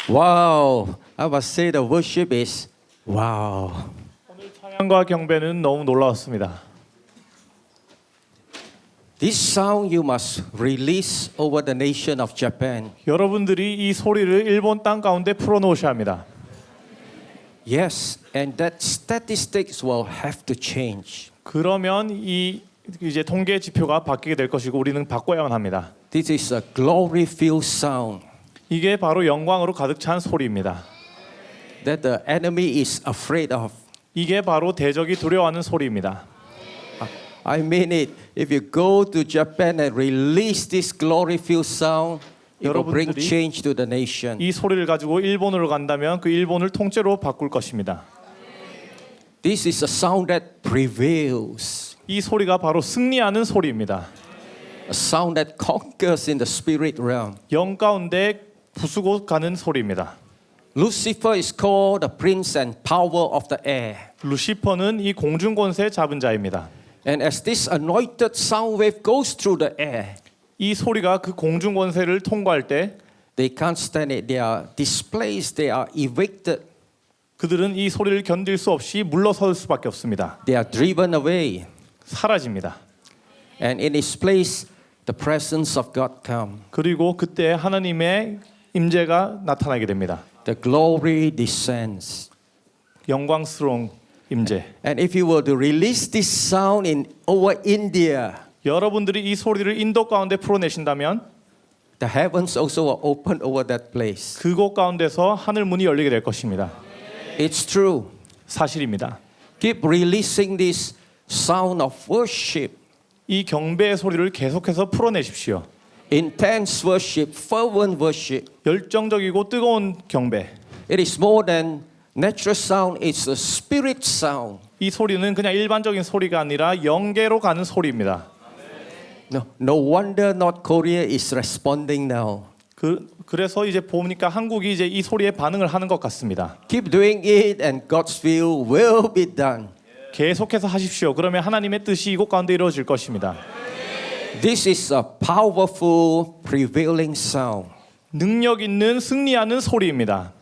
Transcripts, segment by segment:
Wow, I must say the worship is wow. 오늘 찬양과 경배는 너무 놀라웠습니다. This sound you must release over the nation of Japan. 여러분들이 이 소리를 일본 땅 가운데 풀어놓으셔야 합니다. Yes, and that statistics will have to change. 그러면 이제 통계 지표가 바뀌게 될 것이고 우리는 바꿔야만 합니다. This is a glory-filled sound 이게 바로 영광으로 가득 찬 소리입니다. that the enemy is afraid of. 이게 바로 대적이 두려워하는 소리입니다. I mean it. If you go to Japan and release this glory-filled sound, it will bring 여러분들이 change to the nation. 이 소리를 가지고 일본으로 간다면 그 일본을 통째로 바꿀 것입니다. This is a sound that prevails, 이 소리가 바로 승리하는 소리입니다. a sound that conquers in the spirit realm. 영 가운데 부수고 가는 소리입니다. Lucifer is called the prince and power of the air. 루시퍼는 이 공중 권세 잡은 자입니다. And as this anointed sound wave goes through the air, 이 소리가 그 공중 권세를 통과할 때 they can't stand it. They are displaced. They are evicted. 그들은 이 소리를 견딜 수 없이 물러설 수밖에 없습니다. They are driven away. 사라집니다. And in its place, the presence of God comes. 그리고 그때 하나님의 임재가 나타나게 됩니다. The glory descends. 영광스러운 임재. And if you were to release this sound in over India, 여러분들이 이 소리를 인도 가운데 풀어내신다면 the heavens also are open over that place. 그곳 가운데서 하늘 문이 열리게 될 것입니다. It's true. 사실입니다. Keep releasing this sound of worship. 이 경배의 소리를 계속해서 풀어내십시오. Intense worship, fervent worship. 열정적이고 뜨거운 경배. It is more than natural sound, it's a spirit sound. 이 소리는 그냥 일반적인 소리가 아니라 영계로 가는 소리입니다. No wonder North Korea is responding now. 그래서 이제 보니까 한국이 이제 이 소리에 반응을 하는 것 같습니다. Keep doing it and God's will will be done. 계속해서 하십시오. 그러면 하나님의 뜻이 이곳 가운데 이루어질 것입니다. This is a powerful prevailing sound. 능력 있는 승리하는 소리입니다.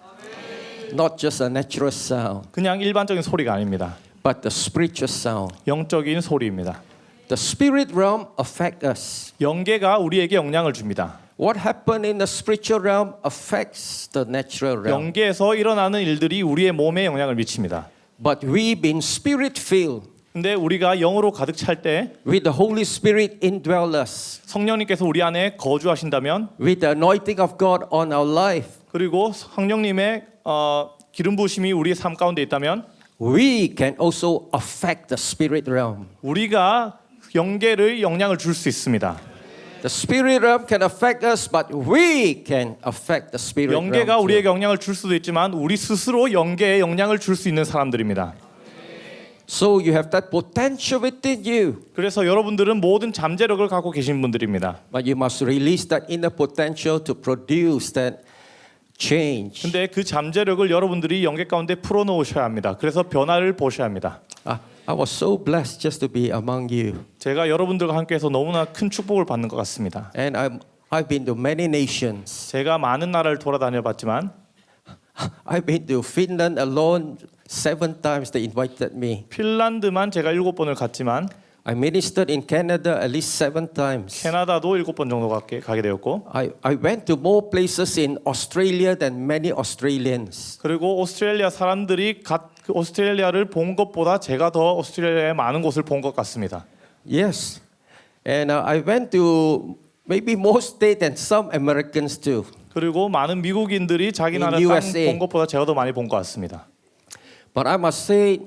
Not just a natural sound, 그냥 일반적인 소리가 아닙니다. but the spiritual sound. 영적인 소리입니다. The spirit realm affects us. 영계가 우리에게 영향을 줍니다. What happened in the spiritual realm affects the natural realm. 영계에서 일어나는 일들이 우리의 몸에 영향을 미칩니다. But we being spirit filled, 근데 우리가 영으로 가득 찰 때 with the Holy Spirit indwell us, 성령님께서 우리 안에 거주하신다면 with the anointing of God on our life, 그리고 성령님의 기름 부으심이 우리의 삶 가운데 있다면 we can also affect the spirit realm. 우리가 영계를 영향을 줄 수 있습니다. The spirit realm can affect us, but we can affect the spirit 영계가 realm. 우리에게 too. 영향을 줄 수도 있지만 우리 스스로 영계에 영향을 줄 수 있는 사람들입니다. So you have that potential within you, 그래서 여러분들은 모든 잠재력을 갖고 계신 분들입니다. but you must release that inner potential to produce that change. 근데 그 잠재력을 여러분들이 영계 가운데 풀어놓으셔야 합니다. 그래서 변화를 보셔야 합니다. I was so blessed just to be among you, 제가 여러분들과 함께해서 너무나 큰 축복을 받는 것 같습니다. and I've been to many nations. 제가 많은 나라를 돌아다녀봤지만 I've been to Finland alone 7 times. They invited me. 핀란드만 제가 7번을 갔지만 I ministered in Canada at least 7 times. 캐나다도 7번 정도 가게 되었고 I went to more places in Australia than many Australians. 그리고 오스트레일리아 사람들이 그 오스트레일리아를 본 것보다 제가 더 오스트레일리아의 많은 곳을 본 것 같습니다. Yes, and I went to maybe more states than some Americans too. 그리고 많은 미국인들이 자기 In 나라 땅 USA. 본 것보다 제가 더 많이 본 것 같습니다. But I must say,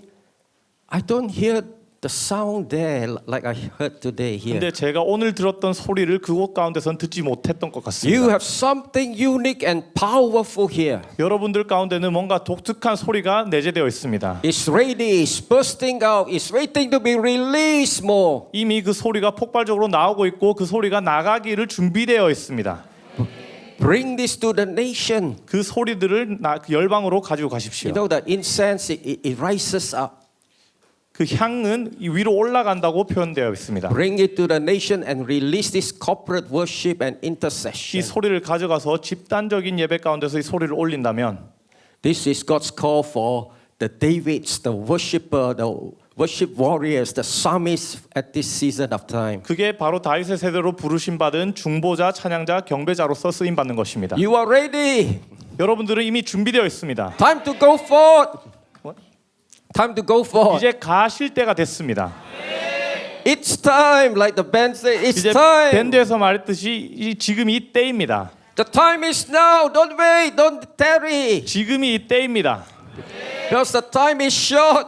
I don't hear the sound there like I heard today here. 근데 제가 오늘 들었던 소리를 그곳 가운데선 듣지 못했던 것 You 같습니다. have something unique and powerful here. 여러분들 가운데는 뭔가 독특한 소리가 내재되어 있습니다. It's ready, it's bursting out, it's waiting to be released more. 이미 그 소리가 폭발적으로 나오고 있고 그 소리가 나가기를 준비되어 있습니다. Bring this to the nation. 그 소리들을 그 열방으로 가지고 가십시오. You know that incense, it rises up. 그 향은 이 위로 올라간다고 표현되어 있습니다. Bring it to the nation and release this corporate worship and 이 intercession. 소리를 가져가서 집단적인 예배 가운데서 이 소리를 올린다면 This is God's call for the Davids, the worshipper, the worship warriors, the psalmists at this season of time. 그게 바로 다윗의 세대로 부르심 받은 중보자, 찬양자, 경배자로서 쓰임 받는 것입니다. You are ready. 여러분들은 이미 준비되어 있습니다. Time to go forth. What? Time to go forth. 이제 가실 때가 됐습니다. It's time, like the band say, it's 이제 time. 밴드에서 말했듯이 지금이 이 때입니다. The time is now. Don't wait. Don't tarry. 지금이 이 때입니다. Because the time is short.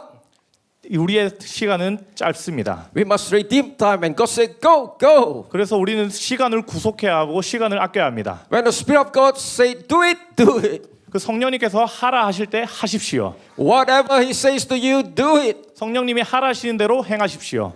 우리의 시간은 짧습니다. We must redeem time. And God said, go, go. 그래서 우리는 시간을 구속해야 하고 시간을 아껴야 합니다. When the Spirit of God say, do it, do it. 그 성령님께서 하라 하실 때 하십시오. Whatever He says to you, do it. 성령님이 하라 하시는 대로 행하십시오.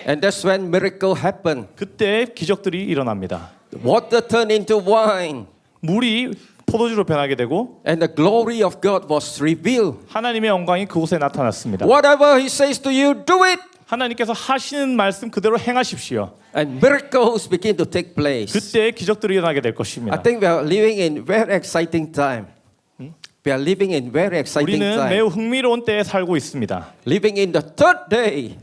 And that's when miracle happen. 그때 기적들이 일어납니다. Water turned into wine. 물이 포도주로 변하게 되고 And the glory of God was revealed. 하나님의 영광이 그곳에 나타났습니다. Whatever He says to you, do it. 하나님께서 하시는 말씀 그대로 행하십시오. And miracles begin to take place. 그때 기적들이 일어나게 될 I 것입니다. think we are living in very exciting time. We are living in very exciting 우리는 time. 매우 흥미로운 때에 살고 있습니다. Living in the third day.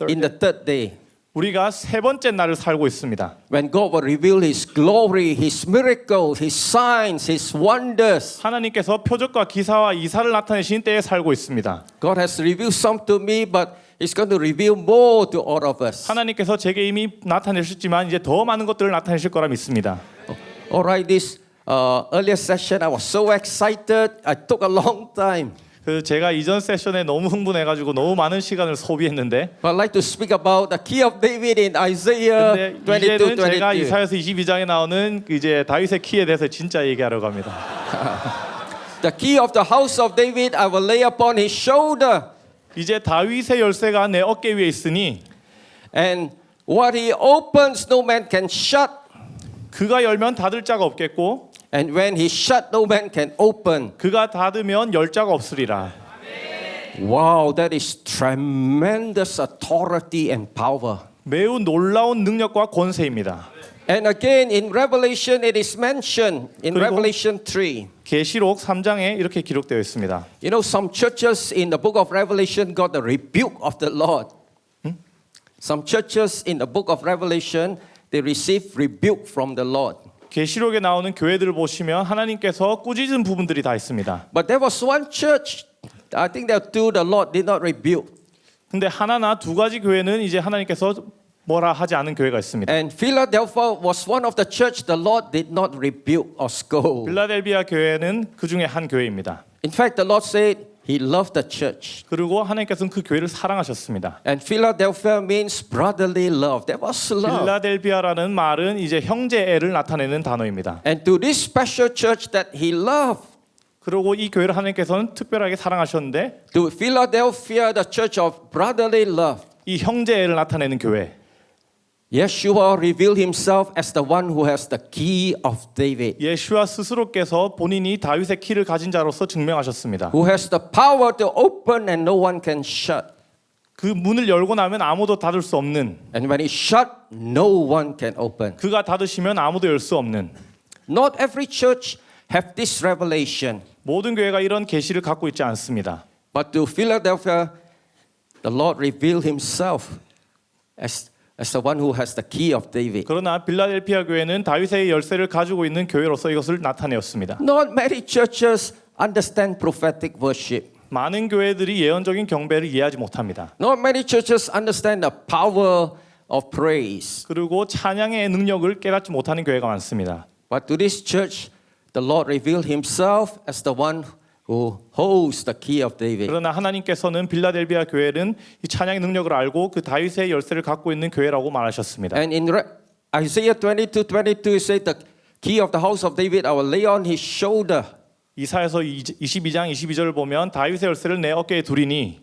In the third day. 우리가 세 번째 날을 살고 있습니다. When God will reveal His glory, His miracles, His signs, His wonders. 하나님께서 표적과 기사와 이사를 나타내신 때에 살고 있습니다. God has revealed some to me, but He's going to reveal more to all of us. 하나님께서 제게 이미 나타내셨지만 이제 더 많은 것들을 나타내실 거라 믿습니다. Alright, this earlier session, I was so excited. I took a long time. 그 제가 이전 세션에 너무 흥분해가지고 너무 많은 시간을 소비했는데, But I'd like to speak about the key of David in Isaiah 근데 22, 이제는 제가 22. 이사야서 22장에 나오는 이제 다윗의 키에 대해서 진짜 얘기하려고 합니다. The key of the house of David, I will lay upon his shoulder. 이제 다윗의 열쇠가 내 어깨 위에 있으니 And what he opens, no man can shut. 그가 열면 닫을 자가 없겠고 And when he shut, no man can open. 그가 닫으면 열 자가 없으리라. Wow, that is tremendous authority and power. 매우 놀라운 능력과 권세입니다. And again, in Revelation, it is mentioned in 그리고- Revelation 3. 계시록 3장에 이렇게 기록되어 있습니다. You know, some churches in the book of Revelation got the rebuke of the Lord. Some churches in the book of Revelation, they received rebuke from the Lord. 계시록에 나오는 교회들을 보시면 하나님께서 꾸짖은 부분들이 다 있습니다. But there was one church, I think that two the Lord did not rebuke. 근데 하나나 두 가지 교회는 이제 하나님께서 뭐라 하지 않은 교회가 있습니다. And Philadelphia was one of the church the Lord did not rebuke or scold. 빌라델비아 교회는 그 중에 한 교회입니다. In fact, the Lord said He loved the church. 그리고 하나님께서는 그 교회를 사랑하셨습니다. And Philadelphia means brotherly love. That was love. 빌라델비아라는 말은 이제 형제애를 나타내는 단어입니다. And to this special church that He loved, 그리고 이 교회를 하나님께서는 특별하게 사랑하셨는데 to Philadelphia, the church of brotherly love, 이 형제애를 나타내는 교회, Yeshua revealed Himself as the one who has the key of David, 예수와 스스로께서 본인이 다윗의 키를 가진 자로서 증명하셨습니다. who has the power to open and no one can shut. 그 문을 열고 나면 아무도 닫을 수 없는, And when He shut, no one can open. 그가 닫으시면 아무도 열 수 없는, Not every church have this revelation, 모든 교회가 이런 계시를 갖고 있지 않습니다. but to Philadelphia, the Lord revealed Himself as the one who has the key of David. 그러나 빌라델피아 교회는 다윗의 열쇠를 가지고 있는 교회로서 이것을 나타내었습니다. Not many churches understand prophetic worship. 많은 교회들이 예언적인 경배를 이해하지 못합니다. Not many churches understand the power of praise. 그리고 찬양의 능력을 깨닫지 못하는 교회가 많습니다. But to this church, the Lord revealed Himself as the one who holds the key of David. 그러나 하나님께서는 빌라델비아 교회는 이 찬양의 능력을 알고 그 다윗의 열쇠를 갖고 있는 교회라고 말하셨습니다. And in Isaiah 22:22, it said, "The key of the house of David I will lay on his shoulder." 이사야서 22장 22절을 보면 다윗의 열쇠를 내 어깨에 두리니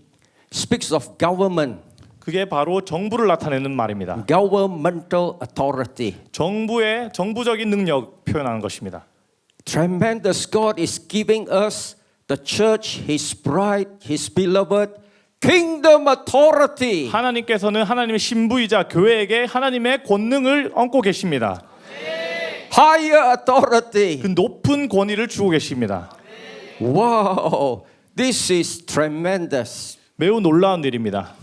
Speaks of government, 그게 바로 정부를 나타내는 말입니다. governmental authority. 정부적인 능력 표현하는 것입니다. Tremendous God is giving us the church, His bride, His beloved, kingdom authority. 하나님께서는 하나님의 신부이자 교회에게 하나님의 권능을 얹고 계십니다. Higher authority. 그 높은 권위를 주고 계십니다. Wow, this is tremendous. 매우 놀라운 일입니다.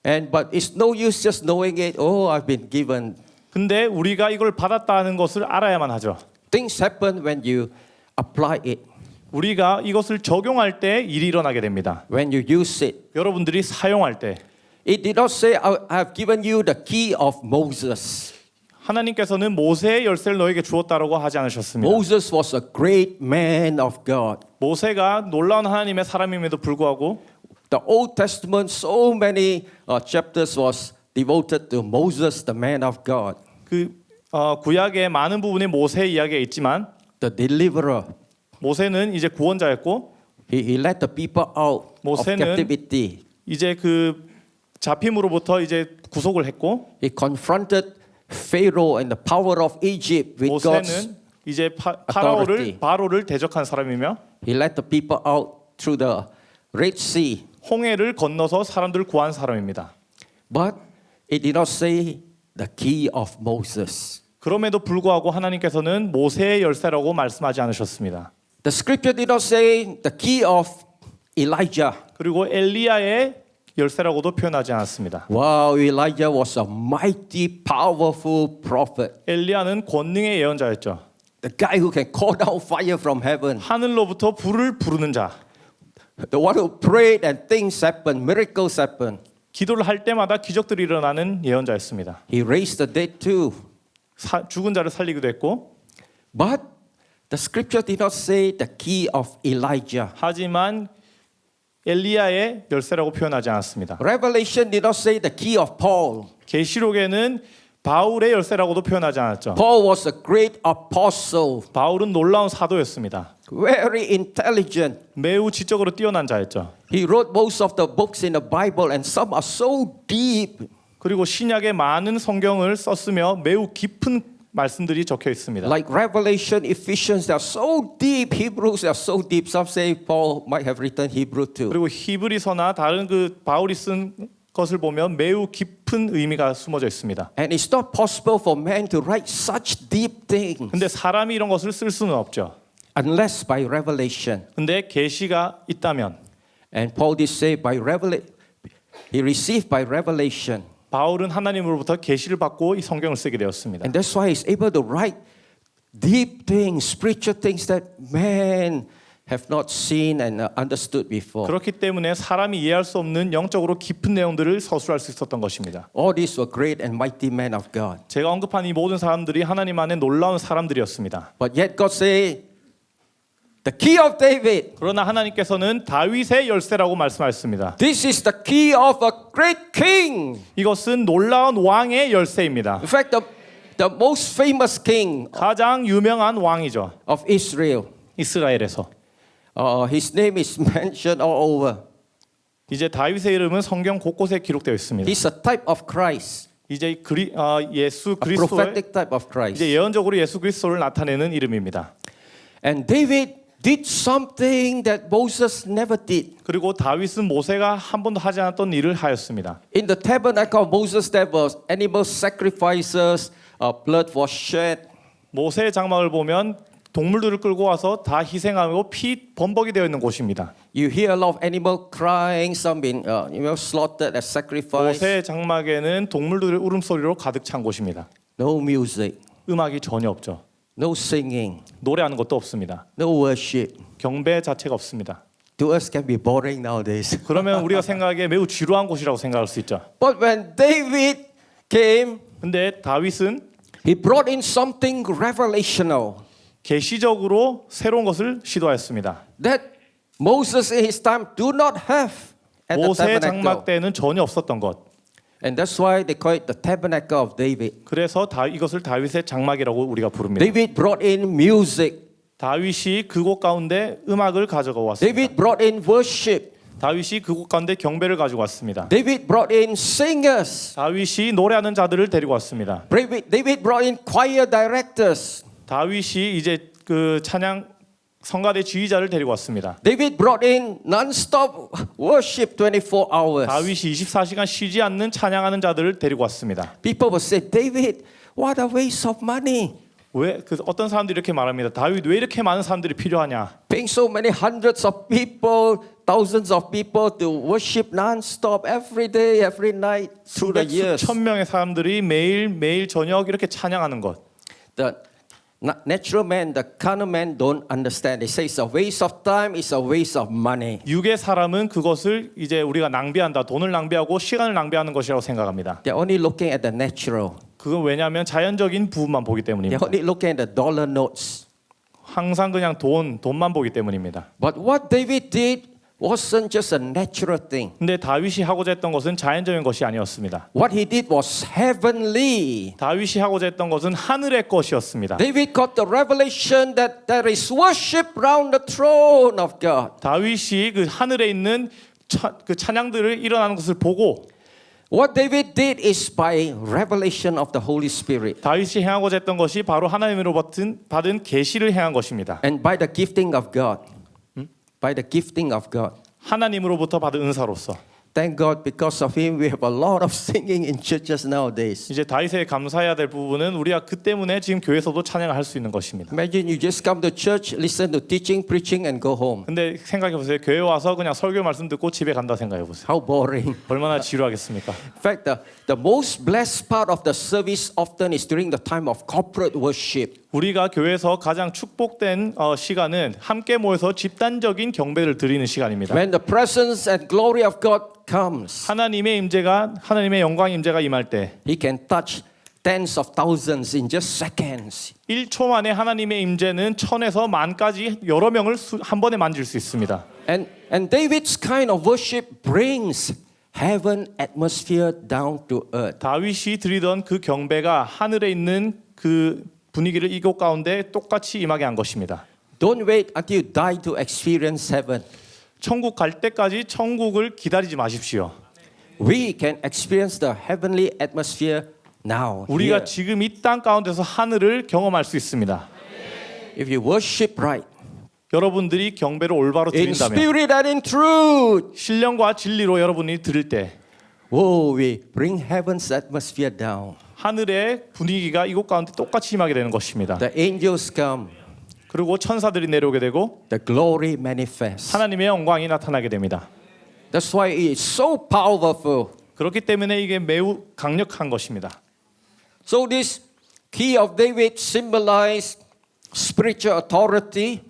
But it's no use just knowing it. Oh, I've been given. 근데 우리가 이걸 받았다는 것을 알아야만 하죠. Things happen when you apply it, 우리가 이것을 적용할 때 일이 일어나게 됩니다. when you use it. 여러분들이 사용할 때 It did not say, I have given you the key of Moses. 하나님께서는 모세의 열쇠를 너에게 주었다라고 하지 않으셨습니다. Moses was a great man of God. 모세가 놀라운 하나님의 사람임에도 불구하고 The Old Testament, so many chapters was devoted to Moses, the man of God, 그 구약의 많은 부분이 모세의 이야기가 있지만 the deliverer. 모세는 이제 구원자였고 He led the people out of 모세는 captivity. 이제 그 잡힘으로부터 이제 구속을 했고 He confronted Pharaoh and the power of Egypt with God's. 모세는 이제 authority. 바로를 대적한 사람이며 He led the people out through the Red Sea. 홍해를 건너서 사람들을 구한 사람입니다. But it did not say the key of Moses. 그럼에도 불구하고 하나님께서는 모세의 열쇠라고 말씀하지 않으셨습니다. The scripture did not say the key of Elijah. 그리고 엘리야의 열쇠라고도 표현하지 않았습니다. Wow, Elijah was a mighty, powerful prophet. 엘리야는 권능의 예언자였죠. The guy who can call down fire from heaven. 하늘로부터 불을 부르는 자. The one who prayed and things happened, miracles happened. 기도를 할 때마다 기적들이 일어나는 예언자였습니다. He raised the dead too. 죽은 자를 살리기도 했고 But the scripture did not say the key of Elijah. 하지만 엘리야의 열쇠라고 표현하지 않았습니다. Revelation did not say the key of Paul. 계시록에는 바울의 열쇠라고도 표현하지 않았죠. Paul was a great apostle, 바울은 놀라운 사도였습니다. very intelligent. 매우 지적으로 뛰어난 자였죠. He wrote most of the books in the Bible and some are so deep. 그리고 신약의 많은 성경을 썼으며 매우 깊은 말씀들이 적혀 있습니다. Like Revelation, Ephesians, they are so deep. Hebrews, they are so deep. Some say Paul might have written Hebrew too. 그리고 히브리서나 다른 그 바울이 쓴 것을 보면 매우 깊은 의미가 숨어져 있습니다. And it's not possible for man to write such deep things 근데 사람이 이런 것을 쓸 수는 없죠. unless by revelation. 근데 계시가 있다면 And Paul did say by revelation, he received by revelation. 바울은 하나님으로부터 계시를 받고 이 성경을 쓰게 되었습니다. And that's why he's able to write deep things, spiritual things that man have not seen and understood before. 그렇기 때문에 사람이 이해할 수 없는 영적으로 깊은 내용들을 서술할 수 있었던 것입니다. All these were great and mighty men of God. 제가 언급한 이 모든 사람들이 하나님 안에 놀라운 사람들이었습니다. But yet God say, the key of David. 그러나 하나님께서는 다윗의 열쇠라고 말씀하셨습니다. This is the key of a great king. 이것은 놀라운 왕의 열쇠입니다. In fact, the most famous king 가장 유명한 왕이죠. of Israel. 이스라엘에서. His name is mentioned all over. 이제 다윗의 이름은 성경 곳곳에 기록되어 있습니다. He's a type of Christ, 이제 예수 a 그리스도의 prophetic type of Christ. 이제 예언적으로 예수 그리스도를 나타내는 이름입니다. And David did something that Moses never did. 그리고 다윗은 모세가 한 번도 하지 않았던 일을 하였습니다. In the tabernacle of Moses, there was animal sacrifices, blood was shed. 모세의 장막을 보면 동물들을 끌고 와서 다 희생하고 피 범벅이 되어 있는 곳입니다. You hear a lot of animal crying, some been slaughtered as sacrifice. 모세의 장막에는 동물들의 울음소리로 가득 찬 곳입니다. No music, 음악이 전혀 없죠. no singing, 노래하는 것도 없습니다. no worship. 경배 자체가 없습니다. To us can be boring nowadays. 그러면 우리가 생각하기에 매우 지루한 곳이라고 생각할 수 있죠. But when David came, 근데 다윗은 he brought in something revelational 계시적으로 새로운 것을 시도하였습니다. that Moses in his time do not have at the 모세의 tabernacle. 장막 때는 전혀 없었던 것. And that's why they call it the tabernacle of David. 그래서 이것을 다윗의 장막이라고 우리가 부릅니다. David brought in music. 다윗이 그곳 가운데 음악을 가져가 왔습니다. David brought in worship. 다윗이 그곳 가운데 경배를 가지고 왔습니다. David brought in singers. 다윗이 노래하는 자들을 데리고 왔습니다. David brought in choir directors. 다윗이 이제 그 찬양 성가대 지휘자를 데리고 왔습니다. David brought in non-stop worship 24 hours. 다윗이 24시간 쉬지 않는 찬양하는 자들을 데리고 왔습니다. People will say, David, what a waste of money. 왜 어떤 사람들이 이렇게 말합니다. 다윗 왜 이렇게 많은 사람들이 필요하냐? Paying so many hundreds of people, thousands of people to worship non-stop every day, every night through the 수백 years. 수천 명의 사람들이 매일 저녁 이렇게 찬양하는 것. The natural man, the carnal man don't understand. They say it's a waste of time, it's a waste of money. 육의 사람은 그것을 이제 우리가 낭비한다, 돈을 낭비하고 시간을 낭비하는 것이라고 생각합니다. They're only looking at the natural. 그건 왜냐하면 자연적인 부분만 보기 They're 때문입니다. only looking at the dollar notes. 항상 그냥 돈만 보기 때문입니다. But what David did wasn't just a natural thing. 근데 다윗이 하고자 했던 것은 자연적인 것이 아니었습니다. What he did was heavenly. 다윗이 하고자 했던 것은 하늘의 것이었습니다. David got the revelation that there is worship round the throne of God. 다윗이 그 하늘에 있는 그 찬양들을 일어나는 것을 보고 What David did is by revelation of the Holy Spirit 다윗이 행하고자 했던 것이 바로 하나님으로 받은 계시를 행한 것입니다. and by the gifting of God. By the gifting of God. 하나님으로부터 받은 은사로서. Thank God because of him we have a lot of singing in churches nowadays. 이제 다윗에 감사해야 될 부분은 우리가 그 때문에 지금 교회에서도 찬양을 할 수 있는 것입니다. Imagine you just come to church, listen to teaching, preaching and go home. 근데 생각해 보세요. 교회 와서 그냥 설교 말씀 듣고 집에 간다 생각해 보세요. How boring. 얼마나 지루하겠습니까? In fact, the most blessed part of the service often is during the time of corporate worship. 우리가 교회에서 가장 축복된 시간은 함께 모여서 집단적인 경배를 드리는 시간입니다. When the presence and glory of God comes, 하나님의 영광 임재가 임할 때 he can touch tens of thousands in just seconds. 1초 만에 하나님의 임재는 천에서 만까지 여러 명을 한 번에 만질 수 있습니다. And David's kind of worship brings heaven atmosphere down to earth. 다윗이 드리던 그 경배가 하늘에 있는 그 분위기를 이곳 가운데 똑같이 임하게 한 것입니다. Don't wait until you die to experience heaven. 천국 갈 때까지 천국을 기다리지 마십시오. We can experience the heavenly atmosphere now. 우리가 Here. 지금 이 땅 가운데서 하늘을 경험할 수 있습니다. If you worship right, 여러분들이 경배를 올바로 in 드린다면 spirit and in truth, 신령과 진리로 여러분이 드릴 때 oh, we bring heaven's atmosphere down. 하늘의 분위기가 이곳 가운데 똑같이 임하게 되는 것입니다. The angels come, 그리고 천사들이 내려오게 되고 the glory manifests. 하나님의 영광이 나타나게 됩니다. That's why it is so powerful. 그렇기 때문에 이게 매우 강력한 것입니다. So this key of David symbolized spiritual authority,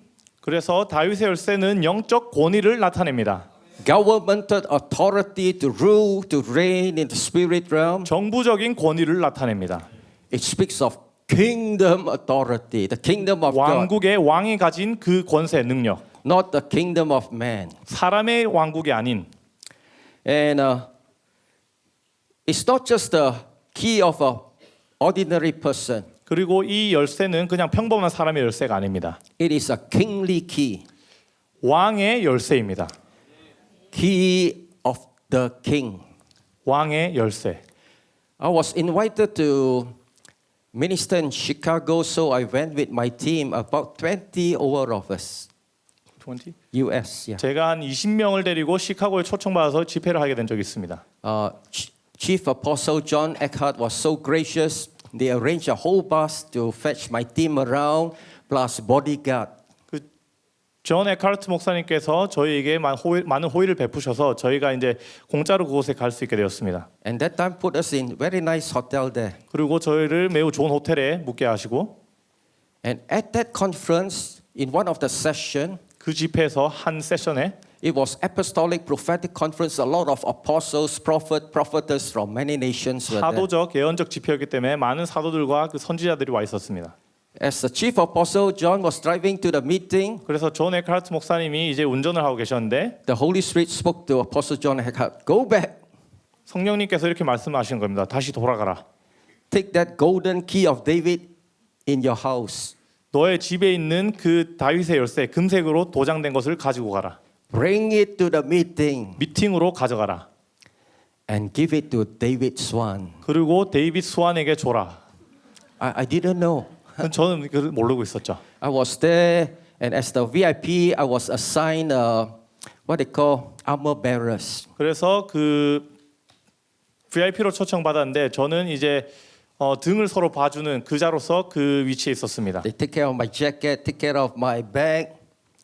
그래서 다윗의 열쇠는 영적 권위를 나타냅니다. governmental authority to rule, to reign in the spirit realm. 정부적인 권위를 나타냅니다. It speaks of kingdom authority, the kingdom of God, 왕국의 왕이 가진 그 권세 능력, not the kingdom of man. 사람의 왕국이 아닌 And it's not just the key of an ordinary person. 그리고 이 열쇠는 그냥 평범한 사람의 열쇠가 아닙니다. It is a kingly key, 왕의 열쇠입니다. key of the king. 왕의 열쇠. I was invited to minister in Chicago, so I went with my team, about 20 over of us, US. Yeah. 제가 한 20명을 데리고 시카고에 초청받아서 집회를 하게 된 적이 있습니다. Chief Apostle John Eckhart was so gracious. They arranged a whole bus to fetch my team around, plus bodyguard. 존 에카르트 목사님께서 저희에게 많은 호의를 베푸셔서 저희가 이제 공짜로 그곳에 갈 수 있게 되었습니다. And that time put us in very nice hotel there. 그리고 저희를 매우 좋은 호텔에 묵게 하시고 And at that conference, in one of the session, 그 집회에서 한 세션에 it was apostolic prophetic conference. A lot of apostles, prophetess from many nations were there. 사도적 예언적 집회였기 때문에 많은 사도들과 그 선지자들이 와 있었습니다. As the chief apostle John was driving to the meeting, 그래서 존 에카르트 목사님이 이제 운전을 하고 계셨는데 the Holy Spirit spoke to Apostle John Eckhart, go back, 성령님께서 이렇게 말씀하시는 겁니다. 다시 돌아가라. take that golden key of David in your house. 너의 집에 있는 그 다윗의 열쇠 금색으로 도장된 것을 가지고 가라. Bring it to the meeting 미팅으로 가져가라. and give it to David Swan. 그리고 데이빗 스완에게 줘라. I didn't know. 저는 그걸 모르고 있었죠. I was there And as the VIP, I was assigned what they call armor bearers. 그래서 그 VIP로 초청받았는데 저는 이제 등을 서로 봐주는 그자로서 그 위치에 있었습니다. They take care of my jacket, take care of my bag.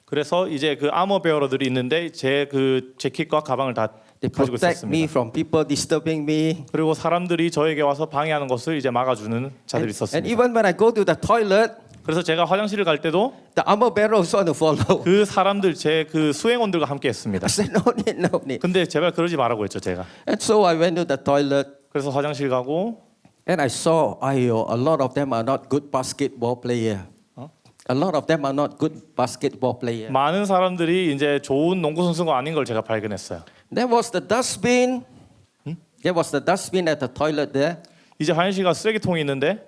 그래서 이제 그 아머 베어러들이 있는데 제 그 재킷과 가방을 다 They 가지고 protect me 있었습니다. from people disturbing me. 그리고 사람들이 저에게 와서 방해하는 것을 이제 막아주는 자들이 And 있었습니다. even when I go to the toilet, 그래서 제가 화장실을 갈 때도 the armor bearers want to follow. 그 사람들 제 그 수행원들과 함께했습니다. I said, no need, no need. 근데 제발 그러지 말라고 했죠 제가. And so I went to the toilet 그래서 화장실 가고 and I saw, a lot of them are not good basketball player. A lot of them are not good basketball player. 많은 사람들이 이제 좋은 농구 선수가 아닌 걸 제가 발견했어요. There was the dustbin. There was the dustbin at the toilet there. 이제 화장실 가 쓰레기통이 있는데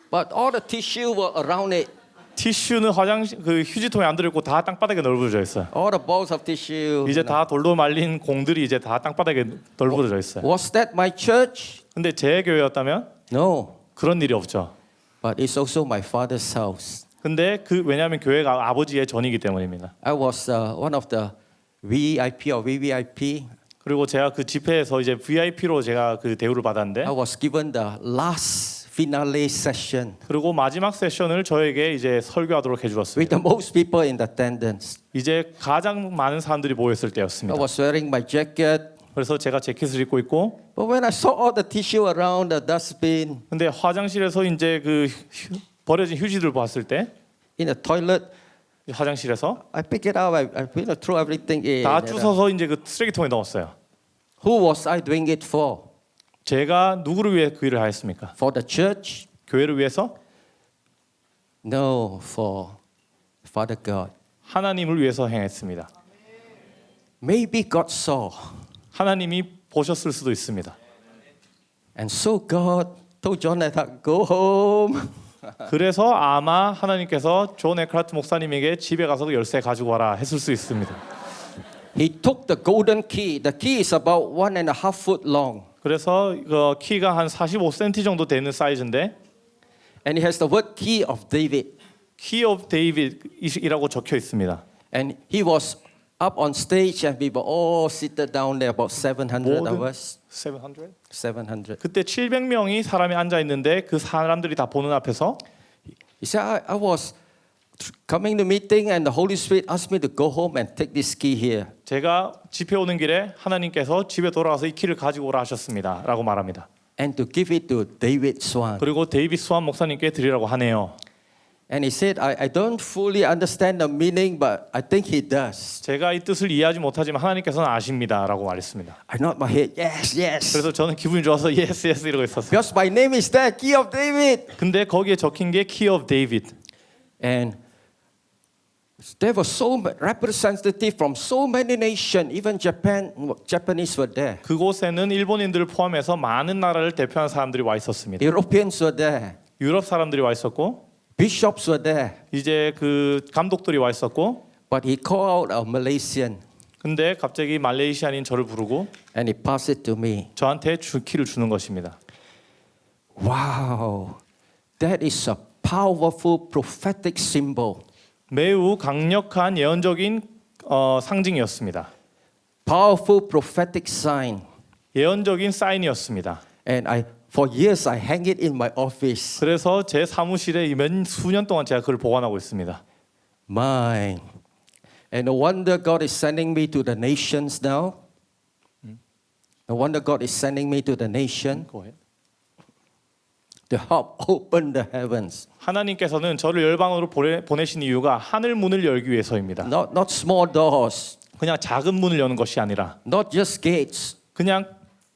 But all the tissue were around it. 티슈는 화장실 그 휴지통에 안 들어있고 다 땅바닥에 널브러져 있어요. All the balls of tissue. 이제 다 돌로 말린 공들이 이제 다 땅바닥에 널브러져 있어요. Was that my church? 근데 제 교회였다면 No. 그런 일이 없죠. But it's also my father's house. 근데 그 왜냐하면 교회가 아버지의 전이기 때문입니다. I was one of the VIP or VVIP. 그리고 제가 그 집회에서 이제 VIP로 제가 그 대우를 받았는데 I was given the last finale session 그리고 마지막 세션을 저에게 이제 설교하도록 with 해주었습니다. the most people in attendance. 이제 가장 많은 사람들이 모였을 I 때였습니다. was wearing my jacket. 그래서 제가 재킷을 입고 있고 But when I saw all the tissue around the dustbin, 근데 화장실에서 이제 그 버려진 휴지들 봤을 때 in the toilet, 화장실에서 I pick it up, I throw everything in. 다 주워서 이제 그 쓰레기통에 넣었어요. Who was I doing it for? 제가 누구를 위해 그 일을 하였습니까? For the church? 교회를 위해서? No, for Father God. 하나님을 위해서 행했습니다. Maybe God saw. 하나님이 보셨을 수도 있습니다. And so God told Jonathan, go home. 그래서 아마 하나님께서 존 에크하트 목사님에게 집에 가서 그 열쇠 가지고 와라 했을 수 있습니다. He took the golden key. The key is about 1.5 foot long. 그래서 그 키가 한 45cm 정도 되는 사이즈인데 And it has the word key of David. Key of David이라고 적혀 있습니다. And he was up on stage and we were all seated down there, about 700 of us. 700? 700. 그때 700명이 사람이 앉아 있는데 그 사람들이 다 보는 앞에서 He said, I was coming to meeting and the Holy Spirit asked me to go home and take this key here. 제가 집회 오는 길에 하나님께서 집에 돌아와서 이 키를 가지고 오라 하셨습니다. 라고 말합니다. And to give it to David Swan. 그리고 데이빗 스완 목사님께 드리라고 하네요. And he said, I don't fully understand the meaning, but I think he does. 제가 이 뜻을 이해하지 못하지만 하나님께서는 아십니다. 라고 말했습니다. I nod my head, yes, yes. 그래서 저는 기분이 좋아서 yes, yes 이러고 있었어요. Because my name is there, Key of David. 근데 거기에 적힌 게 Key of David. And there were so many representatives from so many nations, even Japanese were there. 그곳에는 일본인들을 포함해서 많은 나라를 대표하는 사람들이 와 있었습니다. Europeans were there. 유럽 사람들이 와 있었고 Bishops were there. 이제 그 감독들이 와 있었고 But he called out a Malaysian 근데 갑자기 말레이시아인 저를 부르고 and he passed it to me. 저한테 키를 주는 것입니다. Wow, that is a powerful prophetic symbol. 매우 강력한 예언적인 상징이었습니다. Powerful prophetic sign. 예언적인 사인이었습니다. And for years I hang it in my office. 그래서 제 사무실에 수년 동안 제가 그걸 보관하고 있습니다. Mine. And no wonder God is sending me to the nations now. No wonder God is sending me to the nation to help open the heavens. 하나님께서는 저를 열방으로 보내신 이유가 하늘 문을 열기 위해서입니다. Not small doors, 그냥 작은 문을 여는 것이 아니라 not just gates. 그냥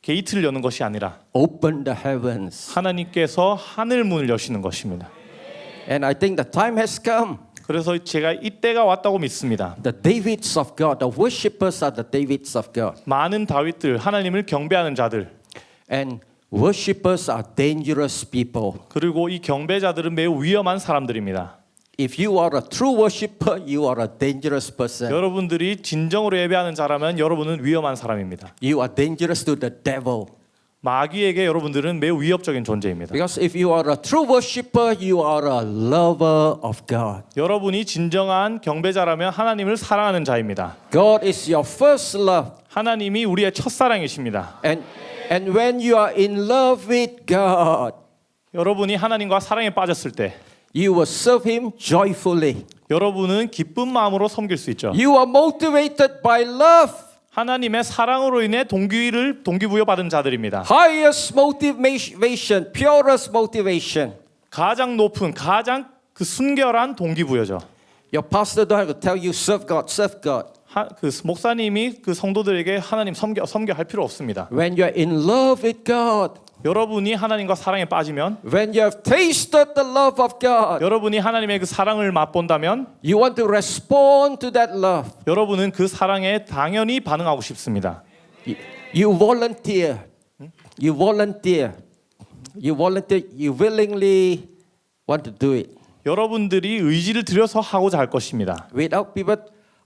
게이트를 여는 것이 아니라 Open the heavens. 하나님께서 하늘 문을 여시는 것입니다. And I think the time has come. 그래서 제가 이때가 왔다고 믿습니다. The Davids of God, the worshippers are the Davids of God. 많은 다윗들, 하나님을 경배하는 자들, And worshippers are dangerous people. 그리고 이 경배자들은 매우 위험한 사람들입니다. If you are a true worshipper, you are a dangerous person. 여러분들이 진정으로 예배하는 자라면 여러분은 위험한 사람입니다. You are dangerous to the devil. 마귀에게 여러분들은 매우 위협적인 존재입니다. Because if you are a true worshiper, you are a lover of God. 여러분이 진정한 경배자라면 하나님을 사랑하는 자입니다. God is your first love. 하나님이 우리의 첫사랑이십니다. And when you are in love with God, 여러분이 하나님과 사랑에 빠졌을 때 you will serve Him joyfully. 여러분은 기쁜 마음으로 섬길 수 있죠. You are motivated by love. 하나님의 사랑으로 인해 동기부여 받은 자들입니다. Highest motivation, purest motivation. 가장 높은 가장 그 순결한 동기부여죠. Your pastor don't have to tell you serve God, serve God. 그 목사님이 그 성도들에게 하나님 섬겨 할 필요 없습니다. When you are in love with God, 여러분이 하나님과 사랑에 빠지면 when you have tasted the love of God, 여러분이 하나님의 그 사랑을 맛본다면 you want to respond to that love. 여러분은 그 사랑에 당연히 반응하고 싶습니다. You volunteer. You volunteer. You volunteer. You willingly want to do it. 여러분들이 의지를 들여서 하고자 할 것입니다. Without people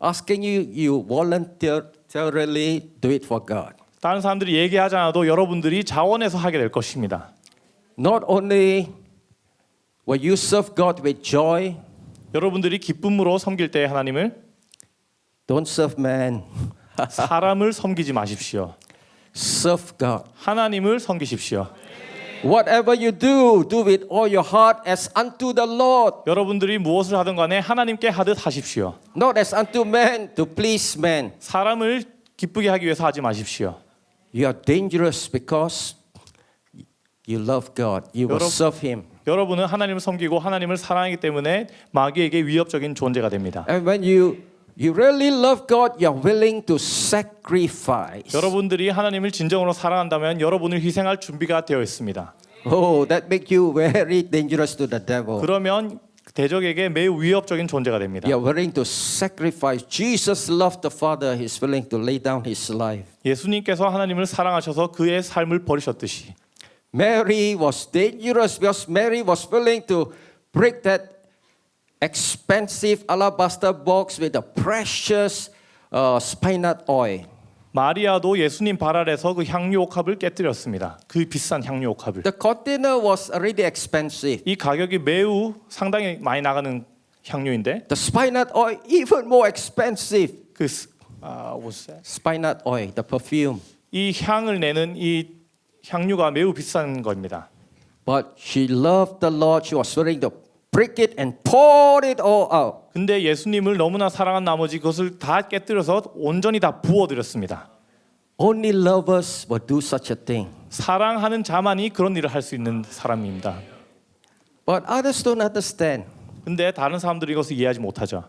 asking you, you voluntarily do it for God. 다른 사람들이 얘기하지 않아도 여러분들이 자원해서 하게 될 것입니다. Not only will you serve God with joy, 여러분들이 기쁨으로 섬길 때 하나님을 don't serve man. 사람을 섬기지 마십시오. Serve God. 하나님을 섬기십시오. Whatever you do, do with all your heart as unto the Lord. 여러분들이 무엇을 하든 간에 하나님께 하듯 하십시오. Not as unto man to please man. 사람을 기쁘게 하기 위해서 하지 마십시오. You are dangerous because you love God. You will serve Him. 여러분은 하나님을 섬기고 하나님을 사랑하기 때문에 마귀에게 위협적인 존재가 됩니다. And when you really love God, you are willing to sacrifice. 여러분들이 하나님을 진정으로 사랑한다면 여러분을 희생할 준비가 되어 있습니다. Oh, that makes you very dangerous to the devil. 그러면 대적에게 매우 위협적인 존재가 됩니다. You are willing to sacrifice. Jesus loved the Father. He's willing to lay down His life. 예수님께서 하나님을 사랑하셔서 그의 삶을 버리셨듯이 Mary was dangerous because Mary was willing to break that expensive alabaster box with the precious spikenard oil. 마리아도 예수님 발 아래서 그 향유 옥합을 깨뜨렸습니다. 그 비싼 향유 옥합을. The container was already expensive. 이 가격이 매우 상당히 많이 나가는 향유인데 The spikenard oil even more expensive. what's that? Spikenard oil, the perfume. 이 향을 내는 이 향유가 매우 비싼 겁니다. But she loved the Lord. She was willing to break it and pour it all out. 근데 예수님을 너무나 사랑한 나머지 그것을 다 깨뜨려서 온전히 다 부어드렸습니다. Only lovers will do such a thing. 사랑하는 자만이 그런 일을 할 수 있는 사람입니다. But others don't understand. 근데 다른 사람들이 이것을 이해하지 못하죠.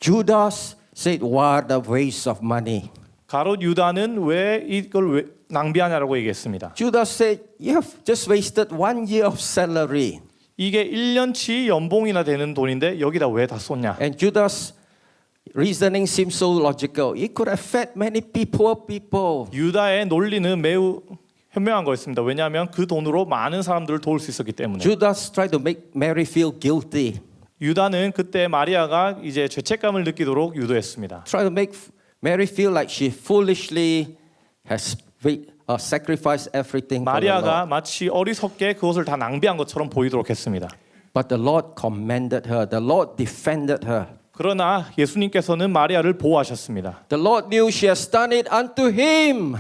Judas said, "What a waste of money." 가롯 유다는 왜 이걸 낭비하냐라고 얘기했습니다. Judas said, "You have just wasted 1 year of salary." 이게 1년치 연봉이나 되는 돈인데 여기다 왜 다 쏟냐? And Judas' reasoning seems so logical. It could have fed many poor people. 유다의 논리는 매우 현명한 거였습니다. 왜냐하면 그 돈으로 많은 사람들을 도울 수 있었기 때문에. Judas tried to make Mary feel guilty. 유다는 그때 마리아가 이제 죄책감을 느끼도록 유도했습니다. Tried to make Mary feel like she foolishly has sacrificed everything for the 마리아가 Lord. 마치 어리석게 그것을 다 낭비한 것처럼 보이도록 했습니다. But the Lord commended her. The Lord defended her. 그러나 예수님께서는 마리아를 보호하셨습니다. The Lord knew she has done it unto Him.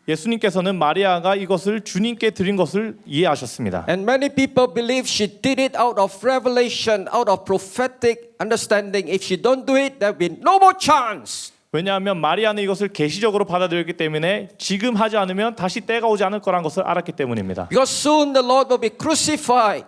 예수님께서는 마리아가 이것을 주님께 드린 것을 이해하셨습니다. And many people believe she did it out of revelation, out of prophetic understanding. If she don't do it, there will be no more chance. 왜냐하면 마리아는 이것을 계시적으로 받아들였기 때문에 지금 하지 않으면 다시 때가 오지 않을 거란 것을 알았기 때문입니다. Because soon the Lord will be crucified.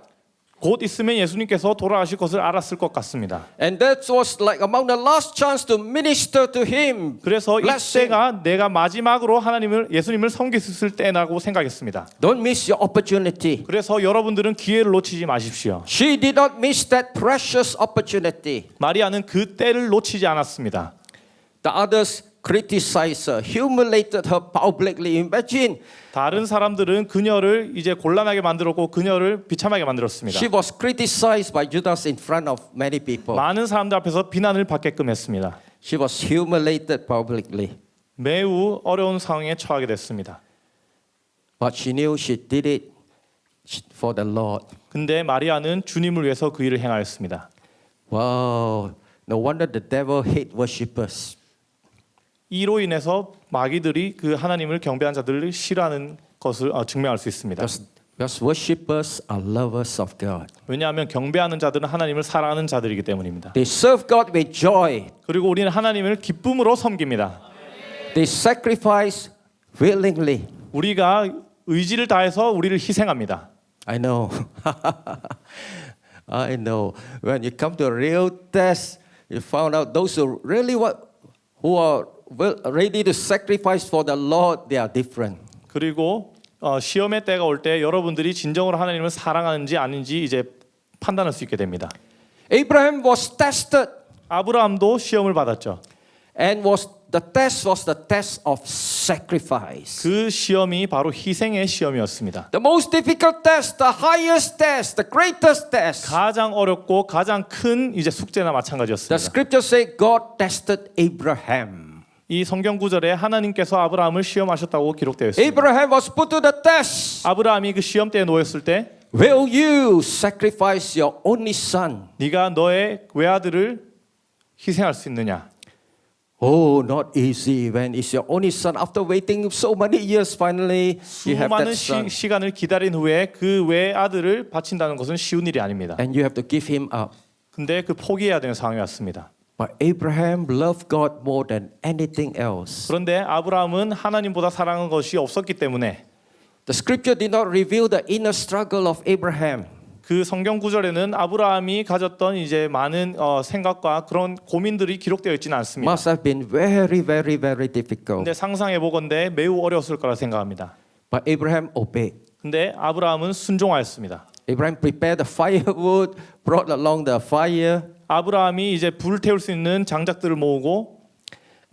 곧 있으면 예수님께서 돌아가실 것을 알았을 것 같습니다. And that was like among the last chance to minister to Him. 그래서 Bless him. 이때가 내가 마지막으로 예수님을 섬겼을 때라고 생각했습니다. Don't miss your opportunity. 그래서 여러분들은 기회를 놓치지 마십시오. She did not miss that precious opportunity. 마리아는 그 때를 놓치지 않았습니다. The others criticized her, humiliated her publicly. Imagine, 다른 사람들은 그녀를 이제 곤란하게 만들었고 그녀를 비참하게 만들었습니다. she was criticized by Judas in front of many people. 많은 사람들 앞에서 비난을 받게끔 했습니다. She was humiliated publicly. 매우 어려운 상황에 처하게 됐습니다. But she knew she did it for the Lord. 근데 마리아는 주님을 위해서 그 일을 행하였습니다. Wow, no wonder the devil hate worshippers. 이로 인해서 마귀들이 그 하나님을 경배한 자들을 싫어하는 것을 증명할 수 있습니다. Because worshippers are lovers of God. 왜냐하면 경배하는 자들은 하나님을 사랑하는 자들이기 때문입니다. They serve God with joy. 그리고 우리는 하나님을 기쁨으로 섬깁니다. They sacrifice willingly. 우리가 의지를 다해서 우리를 희생합니다. I know. I know. When you come to a real test, you found out those who are ready to sacrifice for the Lord, they are different. 그리고 시험의 때가 올 때 여러분들이 진정으로 하나님을 사랑하는지 아닌지 이제 판단할 수 있게 됩니다. Abraham was tested, 아브라함도 시험을 받았죠. and the test was the test of sacrifice. 그 시험이 바로 희생의 시험이었습니다. The most difficult test, the highest test, the greatest test. 가장 어렵고 가장 큰 이제 숙제나 The 마찬가지였습니다. scriptures say God tested Abraham. 이 성경 구절에 하나님께서 아브라함을 시험하셨다고 기록되어 있습니다. Abraham was put to the test. 아브라함이 그 시험대에 놓였을 때 Will you sacrifice your only son? 네가 너의 외아들을 희생할 수 있느냐? Oh, not easy when it's your only son. After waiting so many years, finally you have 수많은 that son, 시간을 기다린 후에 그 외아들을 바친다는 것은 쉬운 일이 아닙니다. and you have to give him up. 근데 그 포기해야 되는 상황이 왔습니다. But Abraham loved God more than anything else. 그런데 아브라함은 하나님보다 사랑한 것이 없었기 때문에 The scripture did not reveal the inner struggle of Abraham. 그 성경 구절에는 아브라함이 가졌던 이제 많은 생각과 그런 고민들이 기록되어 있지는 않습니다. Must have been very, very, very difficult. 근데 상상해 보건대 매우 어려웠을 거라 생각합니다. But Abraham obeyed. 근데 아브라함은 순종하였습니다. Abraham prepared the firewood, brought along the fire, 아브라함이 이제 불을 태울 수 있는 장작들을 모으고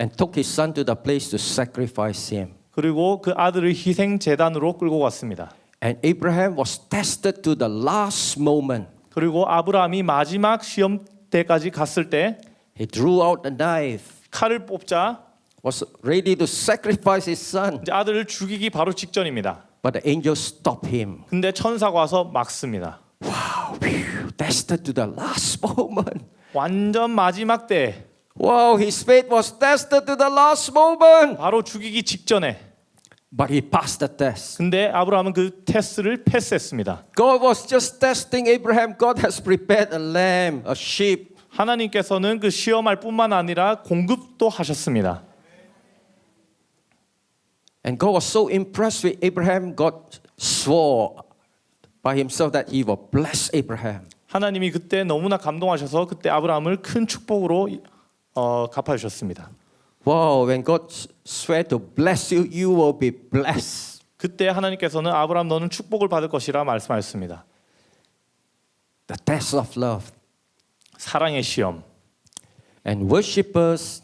and took his son to the place to sacrifice him. 그리고 그 아들을 희생 제단으로 끌고 갔습니다. And Abraham was tested to the last moment. 그리고 아브라함이 마지막 시험 때까지 갔을 때 He drew out the knife, 칼을 뽑자 was ready to sacrifice his son. 이제 아들을 죽이기 바로 직전입니다. But the angel stopped him. 근데 천사가 와서 막습니다. Wow, phew, tested to the last moment. 완전 마지막 때 Wow, his faith was tested to the last moment. 바로 죽이기 직전에 But he passed the test. 근데 아브라함은 그 테스트를 패스했습니다. God was just testing Abraham. God has prepared a lamb, a sheep. 하나님께서는 그 시험할 뿐만 아니라 공급도 하셨습니다. And God was so impressed with Abraham, God swore by himself that he will bless Abraham. 하나님이 그때 너무나 감동하셔서 그때 아브라함을 큰 축복으로 갚아주셨습니다. Wow, when God swear to bless you, you will be blessed. 그때 하나님께서는 아브라함 너는 축복을 받을 것이라 말씀하셨습니다. The test of love. 사랑의 시험. And worshippers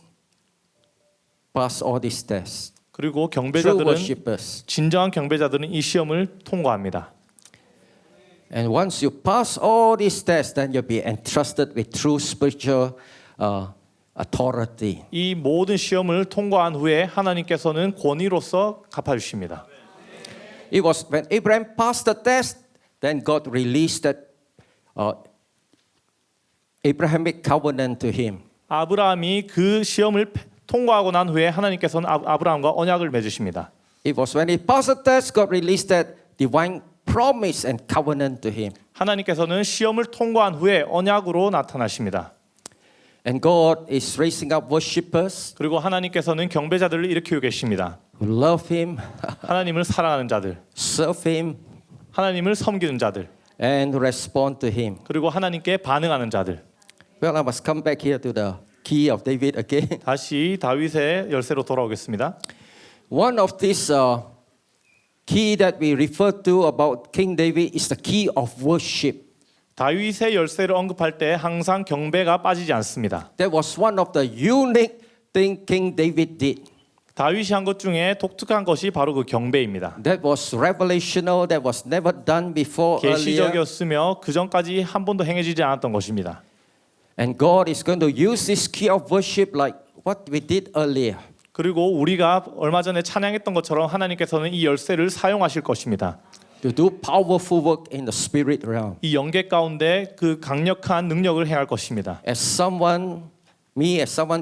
pass all these tests. 그리고 True 경배자들은 worshippers. 진정한 경배자들은 이 시험을 통과합니다. And once you pass all these tests, then you'll be entrusted with true spiritual authority. 이 모든 시험을 통과한 후에 하나님께서는 권위로서 갚아주십니다. It was when Abraham passed the test, then God released that Abrahamic covenant to him. 아브라함이 그 시험을 통과하고 난 후에 하나님께서는 아브라함과 언약을 맺으십니다. It was when he passed the test, God released that divine promise and covenant to him. 하나님께서는 시험을 통과한 후에 언약으로 나타나십니다. And God is raising up worshippers 그리고 하나님께서는 경배자들을 일으키고 계십니다. who love him, 하나님을 사랑하는 자들, serve him, 하나님을 섬기는 자들, and respond to him. 그리고 하나님께 반응하는 자들. Well, I must come back here to the key of David again. 다시 다윗의 열쇠로 돌아오겠습니다. One of these key that we refer to about King David is the key of worship. 다윗의 열쇠를 언급할 때 항상 경배가 빠지지 않습니다. That was one of the unique thing King David did. 다윗이 한 것 중에 독특한 것이 바로 그 경배입니다. That was revelational. That was never done before earlier. 계시적이었으며 그 전까지 한 번도 행해지지 않았던 것입니다. And God is going to use this key of worship like what we did earlier. 그리고 우리가 얼마 전에 찬양했던 것처럼 하나님께서는 이 열쇠를 사용하실 것입니다. to do powerful work in the spirit realm. 이 영계 가운데 그 강력한 능력을 행할 것입니다. As someone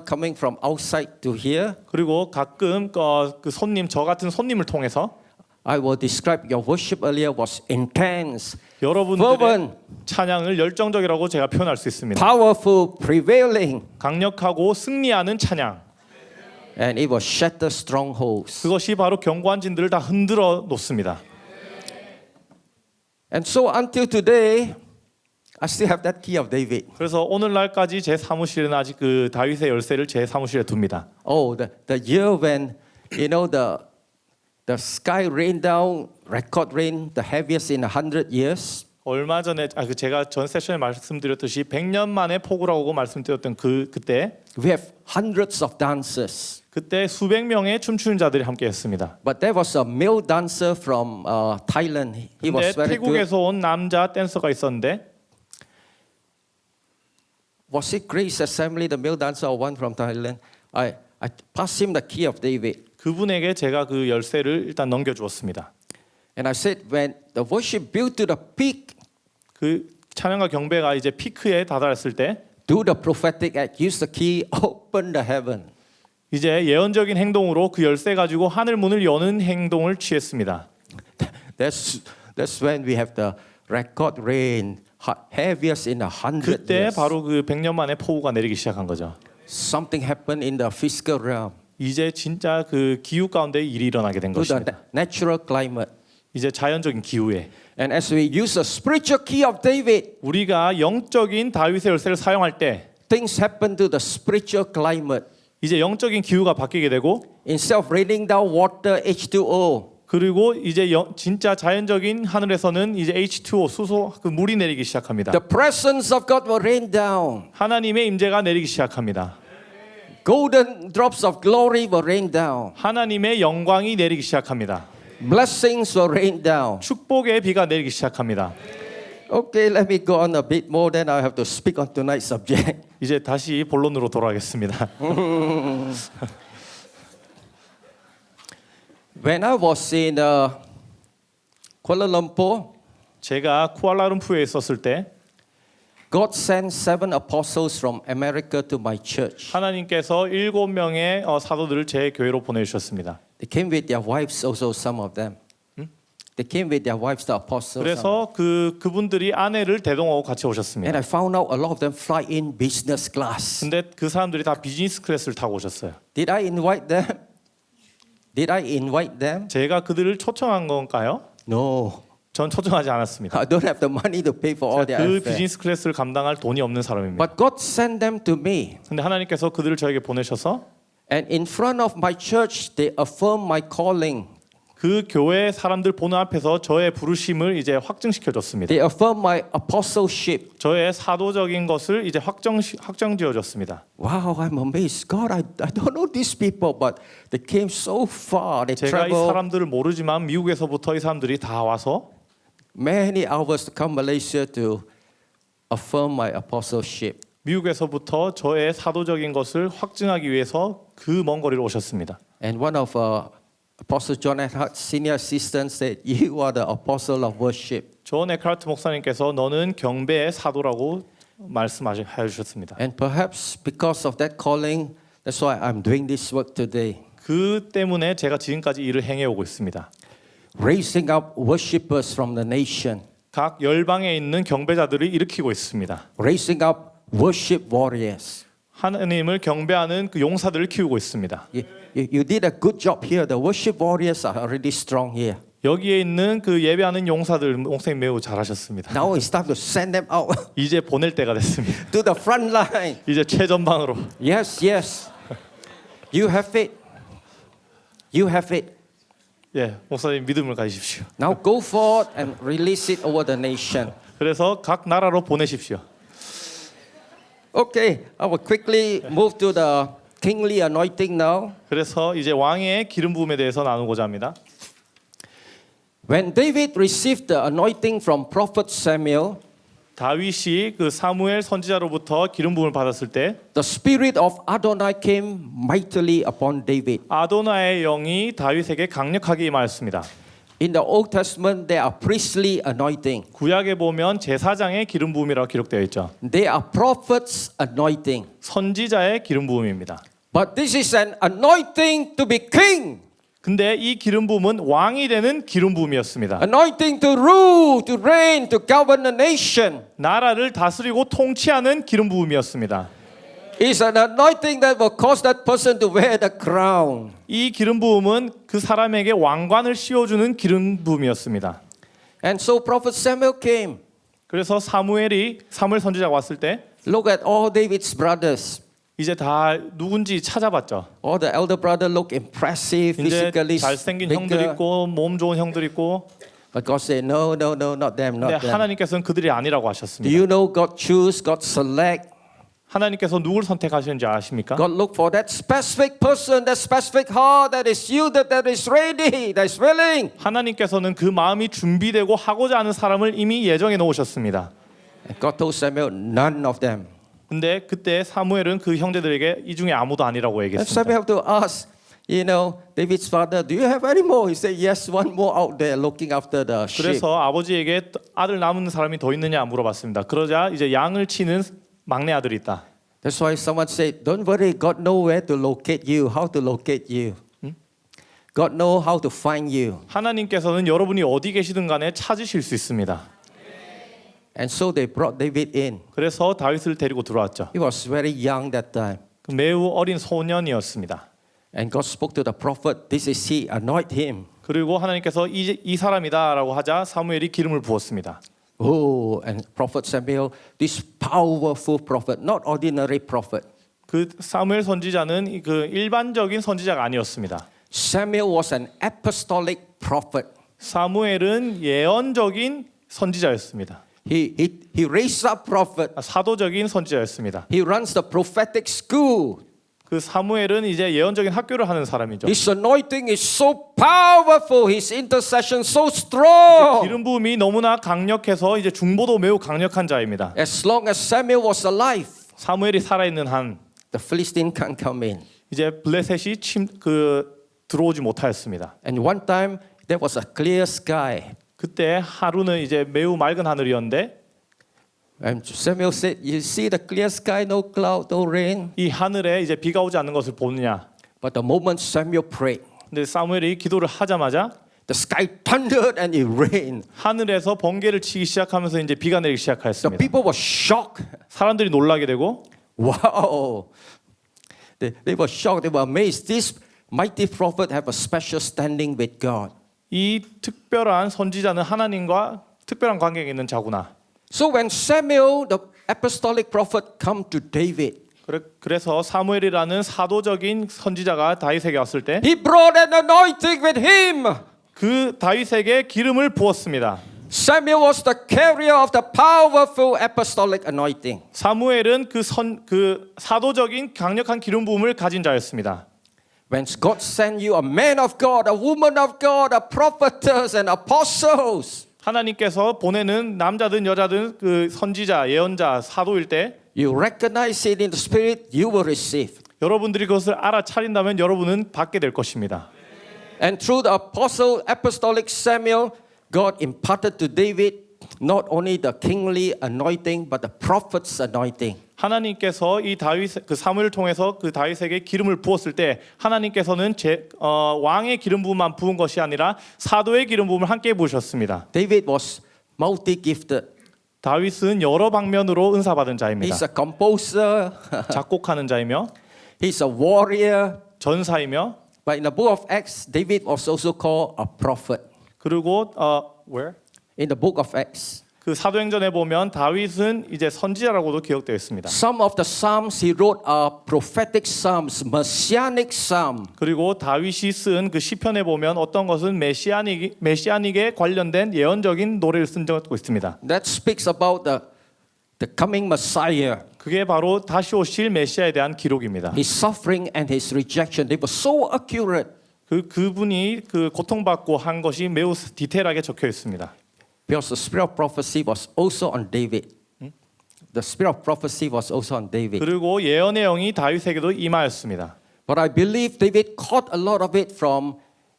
coming from outside to here, 그리고 가끔 그 손님 저 같은 손님을 통해서 I will describe your worship earlier was intense, 여러분들의 fervent, 찬양을 열정적이라고 제가 표현할 수 있습니다. powerful, prevailing, 강력하고 승리하는 찬양. and it will shatter strongholds. 그것이 바로 견고한 진들을 다 흔들어 놓습니다. And so until today, I still have that key of David. 그래서 오늘날까지 제 사무실에는 아직 그 다윗의 열쇠를 제 사무실에 둡니다. Oh, the year when the sky rained down, record rain, the heaviest in 100 years. 얼마 전에 제가 전 세션에 말씀드렸듯이 100년 만에 폭우라고 말씀드렸던 그때 We have hundreds of dancers. 그때 수백 명의 춤추는 자들이 함께했습니다. But there was a male dancer from Thailand. He 근데 was very good. 태국에서 온 남자 댄서가 있었는데 Was it Grace Assembly, the male dancer, or one from Thailand? I passed him the key of David. 그분에게 제가 그 열쇠를 일단 넘겨주었습니다. And I said, when the worship built to the peak, 그 찬양과 경배가 이제 피크에 다다랐을 때 do the prophetic act, use the key, open the heaven. 이제 예언적인 행동으로 그 열쇠 가지고 하늘 문을 여는 행동을 취했습니다. That's when we have the record rain, heaviest in 100 그때 years. 바로 그 100년 만에 폭우가 내리기 시작한 거죠. Something happened in the physical realm, 이제 진짜 그 기후 가운데 일이 일어나게 된 to the 것입니다. natural climate. 이제 자연적인 기후에 And as we use the spiritual key of David, 우리가 영적인 다윗의 열쇠를 사용할 때 things happen to the spiritual climate. 이제 영적인 기후가 바뀌게 되고 Instead of raining down water, H2O, 그리고 이제 진짜 자연적인 하늘에서는 이제 H2O 수소 그 물이 내리기 시작합니다. the presence of God will rain down. 하나님의 임재가 내리기 시작합니다. Golden drops of glory will rain down. 하나님의 영광이 내리기 시작합니다. Blessings will rain down. 축복의 비가 내리기 시작합니다. Okay, let me go on a bit more. Then I have to speak on tonight's subject. 이제 다시 본론으로 돌아가겠습니다. When I was in Kuala Lumpur, 제가 쿠알라룸푸르에 있었을 때 God sent 7 apostles from America to my church. 하나님께서 7명의 사도들을 제 교회로 보내주셨습니다. They came with their wives also, some of them. They came with their wives, the apostles. 그래서 그분들이 아내를 대동하고 같이 오셨습니다. And I found out a lot of them fly in business class. 근데 그 사람들이 다 비즈니스 클래스를 타고 오셨어요. Did I invite them? Did I invite them? 제가 그들을 초청한 건가요? No. 전 초청하지 않았습니다. I don't have the money to pay for all their 그 affairs. 비즈니스 클래스를 감당할 돈이 없는 사람입니다. But God sent them to me. 근데 하나님께서 그들을 저에게 보내셔서 And in front of my church, they affirmed my calling. 그 교회 사람들 보는 앞에서 저의 부르심을 이제 확증시켜 줬습니다. They affirmed my apostleship. 저의 사도적인 것을 이제 확정지어 줬습니다. Wow, I'm amazed. God, I don't know these people, but they came so far. They 제가 이 traveled 사람들을 모르지만 미국에서부터 이 사람들이 다 와서 many hours to come Malaysia to affirm my apostleship. 미국에서부터 저의 사도적인 것을 확증하기 위해서 그 먼 거리를 오셨습니다. And one of Apostle John Eckhart, senior assistant, said, "You are the apostle of worship." 존 에카르트 목사님께서 너는 경배의 사도라고 말씀하여 주셨습니다. And perhaps because of that calling, that's why I'm doing this work today. 그 때문에 제가 지금까지 일을 행해 오고 있습니다. Raising up worshippers from the nation. 각 열방에 있는 경배자들을 일으키고 있습니다. Raising up worship warriors. 하나님을 경배하는 그 용사들을 키우고 있습니다. You did a good job here. The worship warriors are already strong here. 여기에 있는 그 예배하는 용사들 목사님 매우 잘하셨습니다. Now it's time to send them out 이제 보낼 때가 됐습니다. to the front line. 이제 최전방으로. Yes, yes. You have it. You have it. 예, 목사님 믿음을 가지십시오. Now go forward and release it over the nation. 그래서 각 나라로 보내십시오. Okay, I will quickly move to the kingly anointing now. 그래서 이제 왕의 기름 부음에 대해서 나누고자 합니다. When David received the anointing from prophet Samuel, 다윗이 그 사무엘 선지자로부터 기름 부음을 받았을 때 the spirit of Adonai came mightily upon David. 아도나의 영이 다윗에게 강력하게 임하였습니다. In the Old Testament, there are priestly anointing. 구약에 보면 제사장의 기름 부음이라고 기록되어 있죠. They are prophets' anointing. 선지자의 기름 부음입니다. But this is an anointing to be king, 근데 이 기름 부음은 왕이 되는 기름 부음이었습니다. anointing to rule, to reign, to govern a nation. 나라를 다스리고 통치하는 기름 부음이었습니다. It's an anointing that will cause that person to wear the crown. 이 기름 부음은 그 사람에게 왕관을 씌워주는 기름 부음이었습니다. And so Prophet Samuel came. 그래서 사무엘 선지자가 왔을 때 Look at all David's brothers. 이제 다 누군지 찾아봤죠. All the elder brother look impressive, 이제 physically 잘생긴 형들 bigger. 있고 몸 좋은 형들 있고. But God said, no, no, no, not them, 근데 not them. 하나님께서는 그들이 아니라고 Do 하셨습니다. you know God choose, God select? 하나님께서 누구를 선택하시는지 아십니까? God look for that specific person, that specific heart that is yielded, that is ready, that is willing. 하나님께서는 그 마음이 준비되고 하고자 하는 사람을 이미 예정해 놓으셨습니다. And God told Samuel, none of them. 근데 그때 사무엘은 그 형제들에게 이 중에 아무도 아니라고 And 얘기했습니다. Samuel have to ask, David's father, do you have any more? He said, yes, one more out there looking after the sheep. 그래서 아버지에게 아들 남은 사람이 더 있느냐 물어봤습니다. 그러자 이제 양을 치는 막내 아들이 있다. That's why someone said, don't worry, God know where to locate you, how to locate you. God know how to find you. 하나님께서는 여러분이 어디 계시든 간에 찾으실 수 있습니다. And so they brought David in. 그래서 다윗을 데리고 들어왔죠. He was very young that time. 매우 어린 소년이었습니다. And God spoke to the prophet, this is he, anoint him. 그리고 하나님께서 이 사람이다라고 하자 사무엘이 기름을 부었습니다. Oh, and Prophet Samuel, this powerful prophet, not ordinary prophet. 그 사무엘 선지자는 그 일반적인 선지자가 아니었습니다. Samuel was an apostolic prophet. 사무엘은 예언적인 선지자였습니다. He raised up prophet. 사도적인 선지자였습니다. He runs the prophetic school. 그 사무엘은 이제 예언적인 학교를 하는 사람이죠. His anointing is so powerful. His intercession so strong. 기름 부음이 너무나 강력해서 이제 중보도 매우 강력한 자입니다. As long as Samuel was alive, 사무엘이 살아있는 한 the Philistine can't come in. 이제 블레셋이 들어오지 못하였습니다. And one time there was a clear sky. 그때 하루는 이제 매우 맑은 하늘이었는데 And Samuel said, "You see the clear sky, no cloud, no rain." 이 하늘에 이제 비가 오지 않는 것을 보느냐. But the moment Samuel prayed, 근데 사무엘이 기도를 하자마자 the sky thundered and it rained. 하늘에서 번개를 치기 시작하면서 이제 비가 내리기 The 시작하였습니다. people were shocked. 사람들이 놀라게 되고 Wow! They were shocked. They were amazed. This mighty prophet have a special standing with God. 이 특별한 선지자는 하나님과 특별한 관계가 있는 자구나. So when Samuel, the apostolic prophet, come to David, 그래서 사무엘이라는 사도적인 선지자가 다윗에게 왔을 때 he brought an anointing with him. 그 다윗에게 기름을 부었습니다. Samuel was the carrier of the powerful apostolic anointing. 사무엘은 그 사도적인 강력한 기름 부음을 가진 자였습니다. When God sent you a man of God, a woman of God, a prophetess and apostles, 하나님께서 보내는 남자든 여자든 그 선지자, 예언자, 사도일 때 you recognize it in the spirit, you will receive. 여러분들이 그것을 알아차린다면 여러분은 받게 될 것입니다. And through the apostolic Samuel, God imparted to David not only the kingly anointing but the prophet's anointing. 하나님께서 이 그 사무엘을 통해서 그 다윗에게 기름을 부었을 때 하나님께서는 왕의 기름 부음만 부은 것이 아니라 사도의 기름 부음을 함께 부으셨습니다. David was multi-gifted. 다윗은 여러 방면으로 은사 받은 자입니다. He's a composer. 작곡하는 자이며 He's a warrior. 전사이며 But in the book of Acts, David was also called a prophet. 그리고 where? In the book of Acts. 그 사도행전에 보면 다윗은 이제 선지자라고도 기록되어 있습니다. Some of the psalms he wrote are prophetic psalms, messianic psalm. 그리고 다윗이 쓴 그 시편에 보면 어떤 것은 메시아닉에 관련된 예언적인 노래를 쓴 적도 있습니다. That speaks about the coming Messiah. 그게 바로 다시 오실 메시아에 대한 기록입니다. His suffering and his rejection, they were so accurate. 그분이 그 고통받고 한 것이 매우 디테일하게 적혀 있습니다. Because the spirit of prophecy was also on David. the spirit of prophecy was also on David. 그리고 예언의 영이 다윗에게도 임하였습니다. But I believe David caught a lot of it from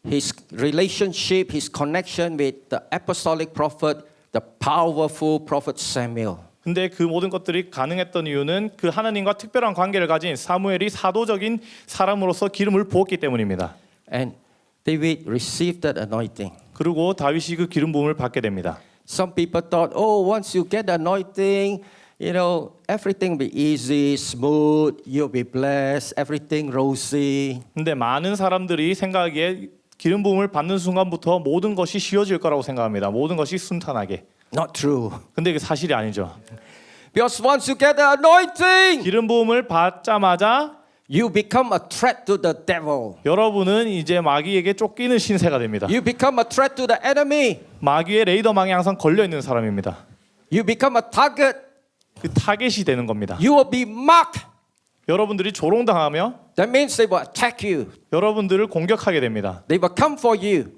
his relationship, his connection with the apostolic prophet, the powerful prophet Samuel. 근데 그 모든 것들이 가능했던 이유는 그 하나님과 특별한 관계를 가진 사무엘이 사도적인 사람으로서 기름을 부었기 때문입니다. And David received that anointing. 그리고 다윗이 그 기름 부음을 받게 됩니다. Some people thought, oh, once you get the anointing, everything will be easy, smooth, you'll be blessed, everything rosy. 근데 많은 사람들이 생각하기에 기름 부음을 받는 순간부터 모든 것이 쉬워질 거라고 생각합니다. 모든 것이 순탄하게. Not true. 근데 이게 사실이 아니죠. Because once you get the anointing, 기름 부음을 받자마자 you become a threat to the devil. 여러분은 이제 마귀에게 쫓기는 신세가 됩니다. You become a threat to the enemy. 마귀의 레이더망에 항상 걸려 있는 사람입니다. You become a target. 그 타겟이 되는 겁니다. You will be marked. 여러분들이 조롱당하며 That means they will attack you. 여러분들을 공격하게 됩니다. They will come for you.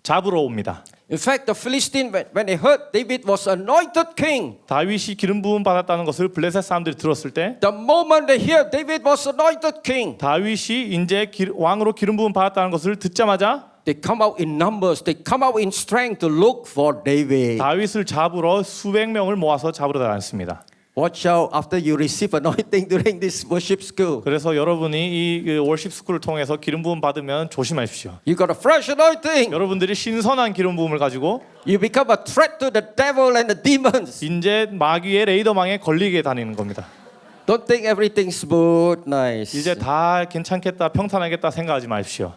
잡으러 옵니다. In fact, the Philistines, when they heard David was anointed king, 다윗이 기름 부음 받았다는 것을 블레셋 사람들이 들었을 때 the moment they hear David was anointed king, 다윗이 이제 왕으로 기름 부음 받았다는 것을 듣자마자 they come out in numbers. They come out in strength to look for David. 다윗을 잡으러 수백 명을 모아서 잡으러 다녔습니다. Watch out after you receive anointing during this worship school. 그래서 여러분이 이 월십 스쿨을 통해서 기름 부음 받으면 조심하십시오. You got a fresh anointing. 여러분들이 신선한 기름 부음을 가지고 You become a threat to the devil and the demons. 이제 마귀의 레이더망에 걸리게 다니는 겁니다. Don't think everything smooth, nice. 이제 다 괜찮겠다, 평탄하겠다 생각하지 마십시오.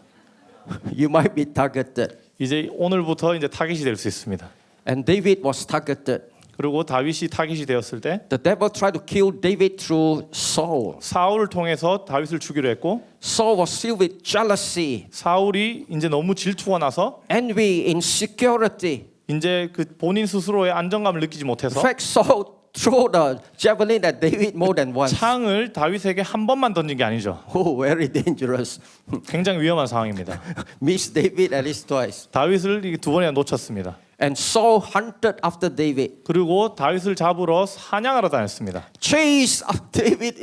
You might be targeted. 이제 오늘부터 이제 타깃이 될 수 있습니다. And David was targeted. 그리고 다윗이 타깃이 되었을 때 The devil tried to kill David through Saul. 사울을 통해서 다윗을 죽이려 했고 Saul was filled with jealousy, 사울이 이제 너무 질투가 나서 envy, insecurity. 이제 그 본인 스스로의 안정감을 느끼지 In 못해서 fact, Saul threw the javelin at David more than once. 창을 다윗에게 한 번만 던진 게 아니죠. Oh, very dangerous. 굉장히 위험한 상황입니다. Missed David at least twice. 다윗을 두 번이나 놓쳤습니다. And Saul hunted after David, 그리고 다윗을 잡으러 사냥하러 다녔습니다. chased David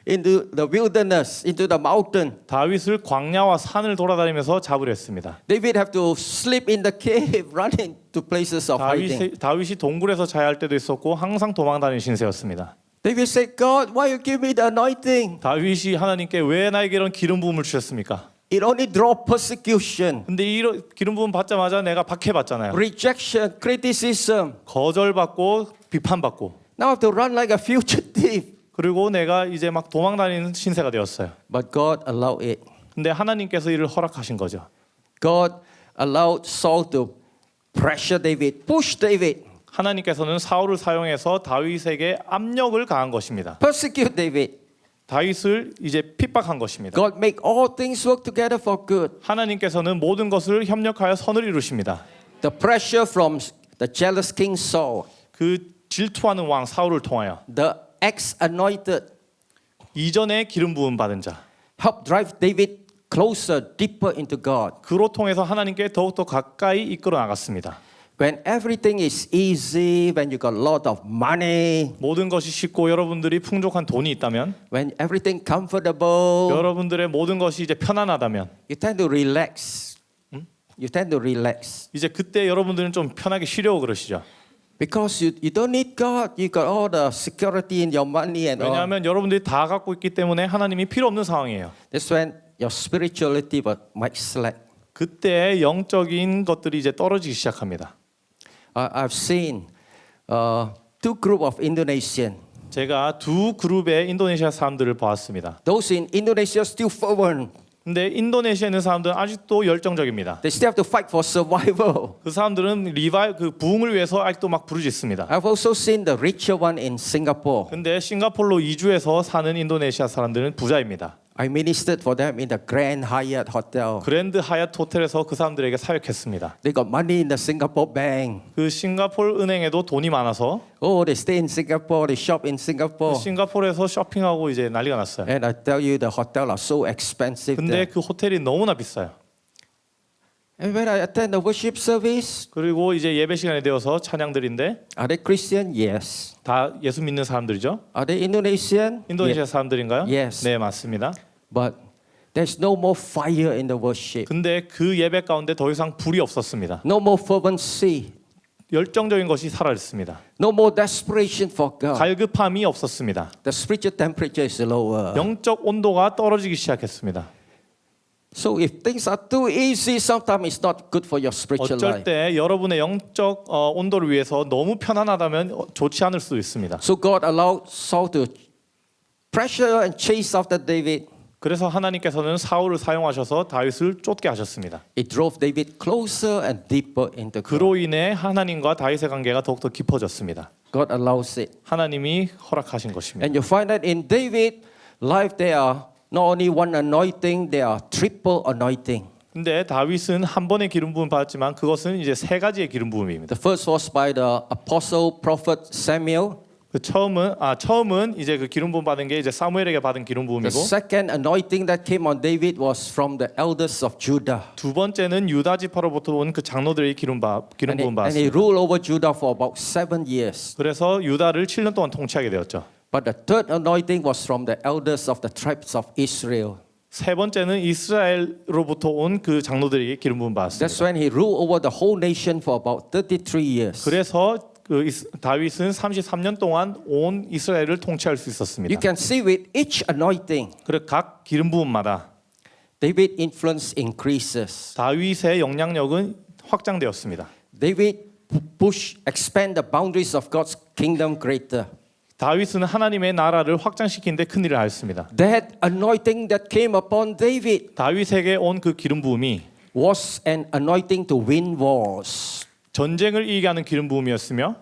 into the wilderness, into the mountain. 다윗을 광야와 산을 돌아다니면서 잡으려 했습니다. David have to sleep in the cave, running to places of hiding. 다윗이 동굴에서 자야 할 때도 있었고 항상 도망다니는 신세였습니다. David said, God, why you give me the anointing? 다윗이 하나님께 왜 나에게 이런 기름 부음을 주셨습니까? It only draw persecution, 근데 이 기름 부음 받자마자 내가 박해받잖아요. rejection, criticism. 거절받고 비판받고 Now I have to run like a fugitive. 그리고 내가 이제 막 도망다니는 신세가 되었어요. But God allowed it. 근데 하나님께서 이를 허락하신 거죠. God allowed Saul to pressure David, push David, 하나님께서는 사울을 사용해서 다윗에게 압력을 가한 것입니다. persecute David. 다윗을 이제 핍박한 것입니다. God make all things work together for good. 하나님께서는 모든 것을 협력하여 선을 이루십니다. The pressure from the jealous king Saul, 그 질투하는 왕 사울을 통하여 the ex-anointed, 이전에 기름 부음 받은 자 helped drive David closer, deeper into God. 그로 통해서 하나님께 더욱더 가까이 이끌어 나갔습니다. When everything is easy, when you got a lot of money, 모든 것이 쉽고 여러분들이 풍족한 돈이 있다면 when everything comfortable, 여러분들의 모든 것이 이제 편안하다면 you tend to relax. You tend to relax 이제 그때 여러분들은 좀 편하게 쉬려고 그러시죠. because you don't need God. You got all the security in your money and all. 왜냐하면 여러분들이 다 갖고 있기 때문에 하나님이 필요 없는 상황이에요. That's when your spirituality might slack. 그때 영적인 것들이 이제 떨어지기 시작합니다. I've seen two group of Indonesian. 제가 두 그룹의 인도네시아 사람들을 보았습니다. Those in Indonesia still fervent. 근데 인도네시아에 있는 사람들은 아직도 열정적입니다. They still have to fight for survival. 그 사람들은 그 부흥을 위해서 아직도 막 부르짖습니다. I've also seen the richer one in Singapore. 근데 싱가포르로 이주해서 사는 인도네시아 사람들은 부자입니다. I ministered for them in the Grand Hyatt Hotel. 그랜드 하얏트 호텔에서 그 사람들에게 사역했습니다. They got money in the Singapore bank. 그 싱가포르 은행에도 돈이 많아서 Oh, they stay in Singapore. They shop in Singapore. 싱가포르에서 쇼핑하고 이제 난리가 났어요. And I tell you, the hotel are so expensive 근데 there. 그 호텔이 너무나 비싸요. And when I attend the worship service, 그리고 이제 예배 시간에 되어서 찬양들인데 are they Christian? Yes. 다 예수 믿는 사람들이죠. Are they Indonesian? 인도네시아 사람들인가요? Yes. 네, 맞습니다. But there's no more fire in the worship. 근데 그 예배 가운데 더 이상 불이 없었습니다. No more fervency. 열정적인 것이 사라졌습니다. No more desperation for God. 갈급함이 없었습니다. The spiritual temperature is lower. 영적 온도가 떨어지기 시작했습니다. So if things are too easy, sometimes it's not good for your spiritual 어쩔 life. 때 여러분의 영적 온도를 위해서 너무 편안하다면 좋지 않을 수도 있습니다. So God allowed Saul to pressure and chase after David. 그래서 하나님께서는 사울을 사용하셔서 다윗을 쫓게 하셨습니다. It drove David closer and deeper into God. 그로 인해 하나님과 다윗의 관계가 더욱더 깊어졌습니다. God allows it. 하나님이 허락하신 것입니다. And you find that in David's life there are not only one anointing, there are triple anointing. 근데 다윗은 한 번의 기름 부음 받았지만 그것은 이제 세 가지의 기름 부음입니다. The first was by the apostle prophet Samuel. 그 처음은 이제 그 기름 부음 받은 게 이제 사무엘에게 받은 기름 The 부음이고 second anointing that came on David was from the elders of Judah. 두 번째는 유다 지파로부터 온 그 장로들의 기름 부음 And he 받았습니다. ruled over Judah for about 7 years. 그래서 유다를 7년 동안 통치하게 되었죠. But the third anointing was from the elders of the tribes of Israel. 세 번째는 이스라엘로부터 온 그 장로들에게 기름 부음 That's 받았습니다. when he ruled over the whole nation for about 33 years. 그래서 다윗은 33년 동안 온 이스라엘을 통치할 수 You 있었습니다. can see with each anointing, 그리고 각 기름 부음마다 David's influence increases. 다윗의 영향력은 확장되었습니다. David expand the boundaries of God's kingdom greater. 다윗은 하나님의 나라를 확장시키는데 큰 일을 하였습니다. That anointing that came upon David 다윗에게 온 그 기름 부음이 was an anointing to win wars. 전쟁을 이기게 하는 기름 부음이었으며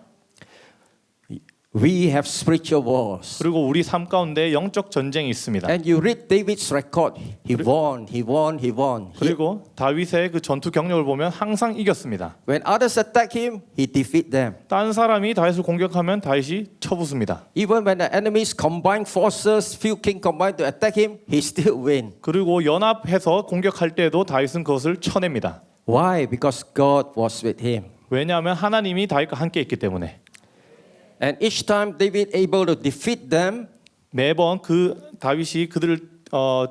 We have spiritual wars. 그리고 우리 삶 가운데 영적 전쟁이 있습니다. And you read David's record. He won, he won, he won. 그리고 다윗의 그 전투 경력을 보면 항상 이겼습니다. When others attack him, he defeat them. 딴 사람이 다윗을 공격하면 다윗이 쳐부숩니다. Even when the enemy's combined forces, few king combined to attack him, he still win. 그리고 연합해서 공격할 때에도 다윗은 그것을 쳐냅니다. Why? Because God was with him. 왜냐하면 하나님이 다윗과 함께 있기 때문에. And each time David able to defeat them, 매번 그 다윗이 그들을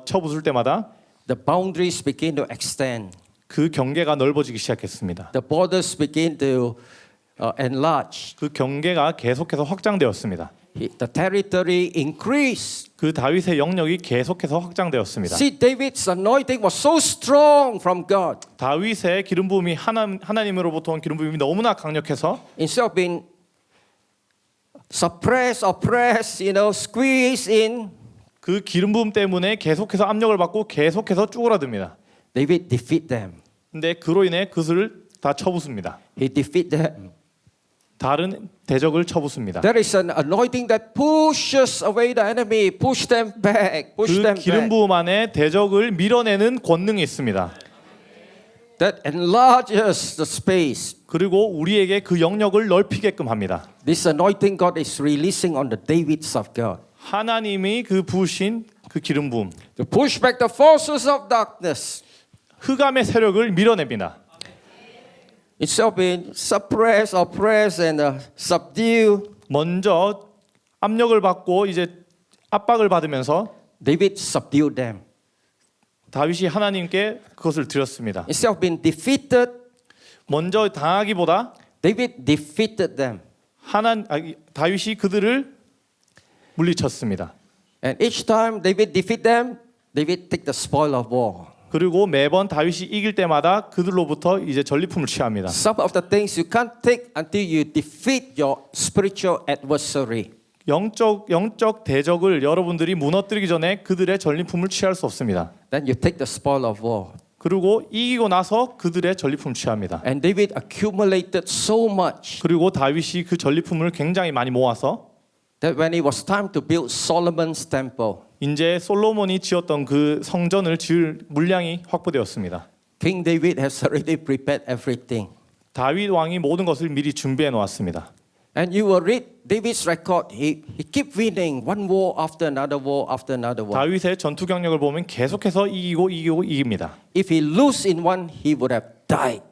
쳐부술 때마다 the boundaries begin to extend. 그 경계가 넓어지기 시작했습니다. The borders begin to enlarge. 그 경계가 계속해서 확장되었습니다. The territory increased. 그 다윗의 영역이 계속해서 확장되었습니다. See, David's anointing was so strong from God. 다윗의 기름 부음이 하나님으로부터 온 기름 부음이 너무나 강력해서 Instead of being suppressed, oppressed, squeezed in, 그 기름 부음 때문에 계속해서 압력을 받고 계속해서 쭈그라듭니다. David defeat them. 근데 그로 인해 그것을 다 쳐부숩니다. He defeat them. 다른 대적을 쳐부숩니다. There is an anointing that pushes away the enemy, push them back, push 그 them 기름 back. 부음 안에 대적을 밀어내는 권능이 있습니다. That enlarges the space. 그리고 우리에게 그 영역을 넓히게끔 합니다. This anointing God is releasing on the Davids of God. 하나님이 그 부으신 그 기름 부음, To push back the forces of darkness. 흑암의 세력을 밀어냅니다. Instead of being suppressed, oppressed, and subdued, 먼저 압력을 받고 이제 압박을 받으면서 David subdued them. 다윗이 하나님께 그것을 드렸습니다. Instead of being defeated, 먼저 당하기보다 David defeated them. 다윗이 그들을 물리쳤습니다. And each time David defeat them, David take the spoil of war. 그리고 매번 다윗이 이길 때마다 그들로부터 이제 전리품을 취합니다. Some of the things you can't take until you defeat your spiritual adversary. 영적 대적을 여러분들이 무너뜨리기 전에 그들의 전리품을 취할 수 없습니다. Then you take the spoil of war. 그리고 이기고 나서 그들의 전리품을 취합니다. And David accumulated so much 그리고 다윗이 그 전리품을 굉장히 많이 모아서 that when it was time to build Solomon's temple, 이제 솔로몬이 지었던 그 성전을 지을 물량이 확보되었습니다. King David has already prepared everything. 다윗 왕이 모든 것을 미리 준비해 놓았습니다. And you will read David's record. He keep winning one war after another war after another war. 다윗의 전투 경력을 보면 계속해서 이기고 이깁니다. If he lose in one, he would have died.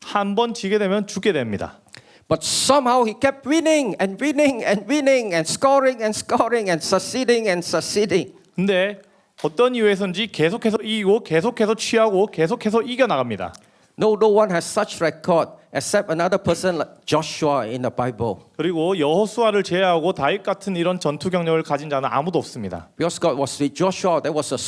한 번 지게 되면 죽게 됩니다. But somehow he kept winning and winning and winning and scoring and scoring and succeeding and succeeding. 근데 어떤 이유에서인지 계속해서 이기고 계속해서 취하고 계속해서 이겨 나갑니다. No one has such record except another person like Joshua in the Bible. 그리고 여호수아를 제외하고 다윗 같은 이런 전투 경력을 가진 자는 아무도 없습니다. Because God was with Joshua, there was a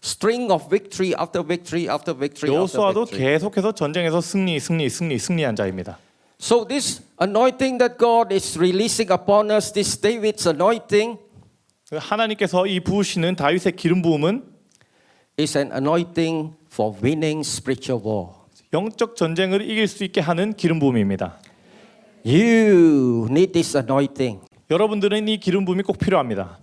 string of victory after victory after victory after 여호수아도 victory. 계속해서 전쟁에서 승리한 자입니다. So this anointing that God is releasing upon us, this David's anointing, 하나님께서 이 부으시는 다윗의 기름 부음은 is an anointing for winning spiritual war. 영적 전쟁을 이길 수 있게 하는 기름 부음입니다. You need this anointing 여러분들은 이 기름 부음이 꼭 필요합니다.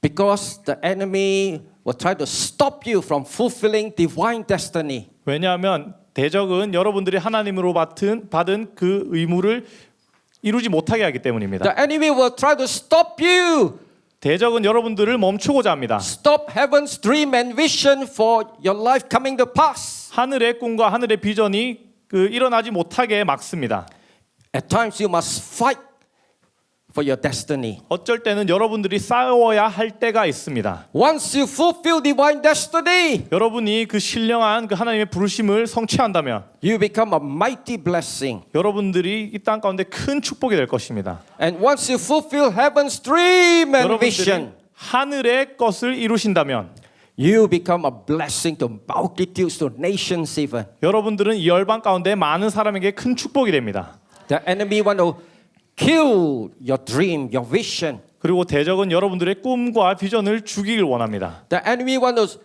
because the enemy will try to stop you from fulfilling divine destiny. 왜냐하면 대적은 여러분들이 하나님으로 받은 그 의무를 이루지 못하게 하기 때문입니다. The enemy will try to stop you, 대적은 여러분들을 멈추고자 합니다. stop heaven's dream and vision for your life coming to pass. 하늘의 꿈과 하늘의 비전이 일어나지 못하게 막습니다. At times you must fight for your destiny. 어쩔 때는 여러분들이 싸워야 할 때가 있습니다. Once you fulfill divine destiny, 여러분이 그 신령한 그 하나님의 부르심을 성취한다면 you become a mighty blessing. 여러분들이 이 땅 가운데 큰 축복이 될 것입니다. And once you fulfill heaven's dream and 여러분들이 vision, 하늘의 것을 이루신다면 you become a blessing to multitudes, to nations even. 여러분들은 이 열방 가운데 많은 사람에게 큰 축복이 됩니다. The enemy want to kill your dream, your vision. 그리고 대적은 여러분들의 꿈과 비전을 죽이길 원합니다. The enemy want to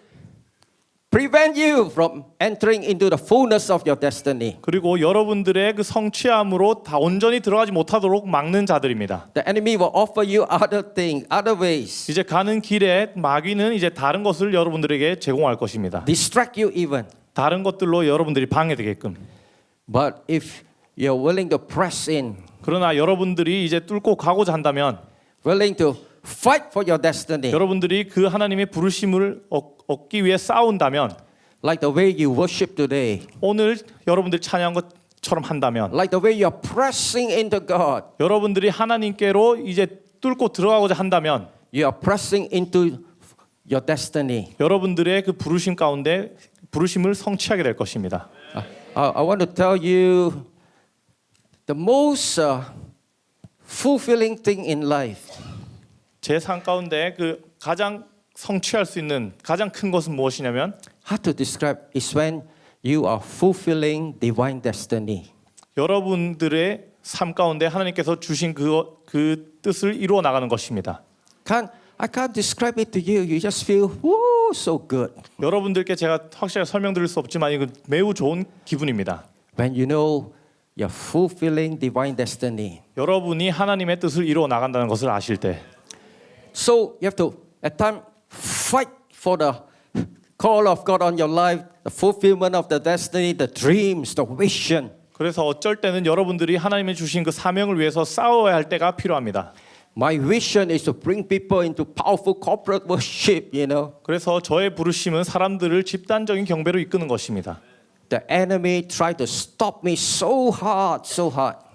prevent you from entering into the fullness of your destiny. 그리고 여러분들의 그 성취함으로 다 온전히 들어가지 못하도록 막는 자들입니다. The enemy will offer you other things, other ways. 이제 가는 길에 마귀는 이제 다른 것을 여러분들에게 제공할 것입니다. Distract you even. 다른 것들로 여러분들이 방해되게끔. But if you're willing to press in, 그러나 여러분들이 이제 뚫고 가고자 한다면 willing to fight for your destiny, 여러분들이 그 하나님의 부르심을 얻기 위해 싸운다면 like the way you worship today, 오늘 여러분들이 찬양한 것처럼 한다면 like the way you're pressing into God, 여러분들이 하나님께로 이제 뚫고 들어가고자 한다면 you are pressing into your destiny. 여러분들의 그 부르심 가운데 부르심을 성취하게 될 것입니다. I want to tell you the most fulfilling thing in life 제 삶 가운데 그 가장 성취할 수 있는 가장 큰 것은 무엇이냐면 hard to describe is when you are fulfilling divine destiny. 여러분들의 삶 가운데 하나님께서 주신 그 뜻을 이루어 나가는 것입니다. I can't describe it to you. You just feel woo so good 여러분들께 제가 확실하게 설명드릴 수 없지만 이건 매우 좋은 기분입니다. when you know you're fulfilling divine destiny. 여러분이 하나님의 뜻을 이루어 나간다는 것을 아실 때 So you have to at times fight for the call of God on your life, the fulfillment of the destiny, the dreams, the vision. 그래서 어쩔 때는 여러분들이 하나님이 주신 그 사명을 위해서 싸워야 할 때가 필요합니다. My vision is to bring people into powerful corporate worship, you know. 그래서 저의 부르심은 사람들을 집단적인 경배로 이끄는 것입니다. The enemy tried to stop me so hard.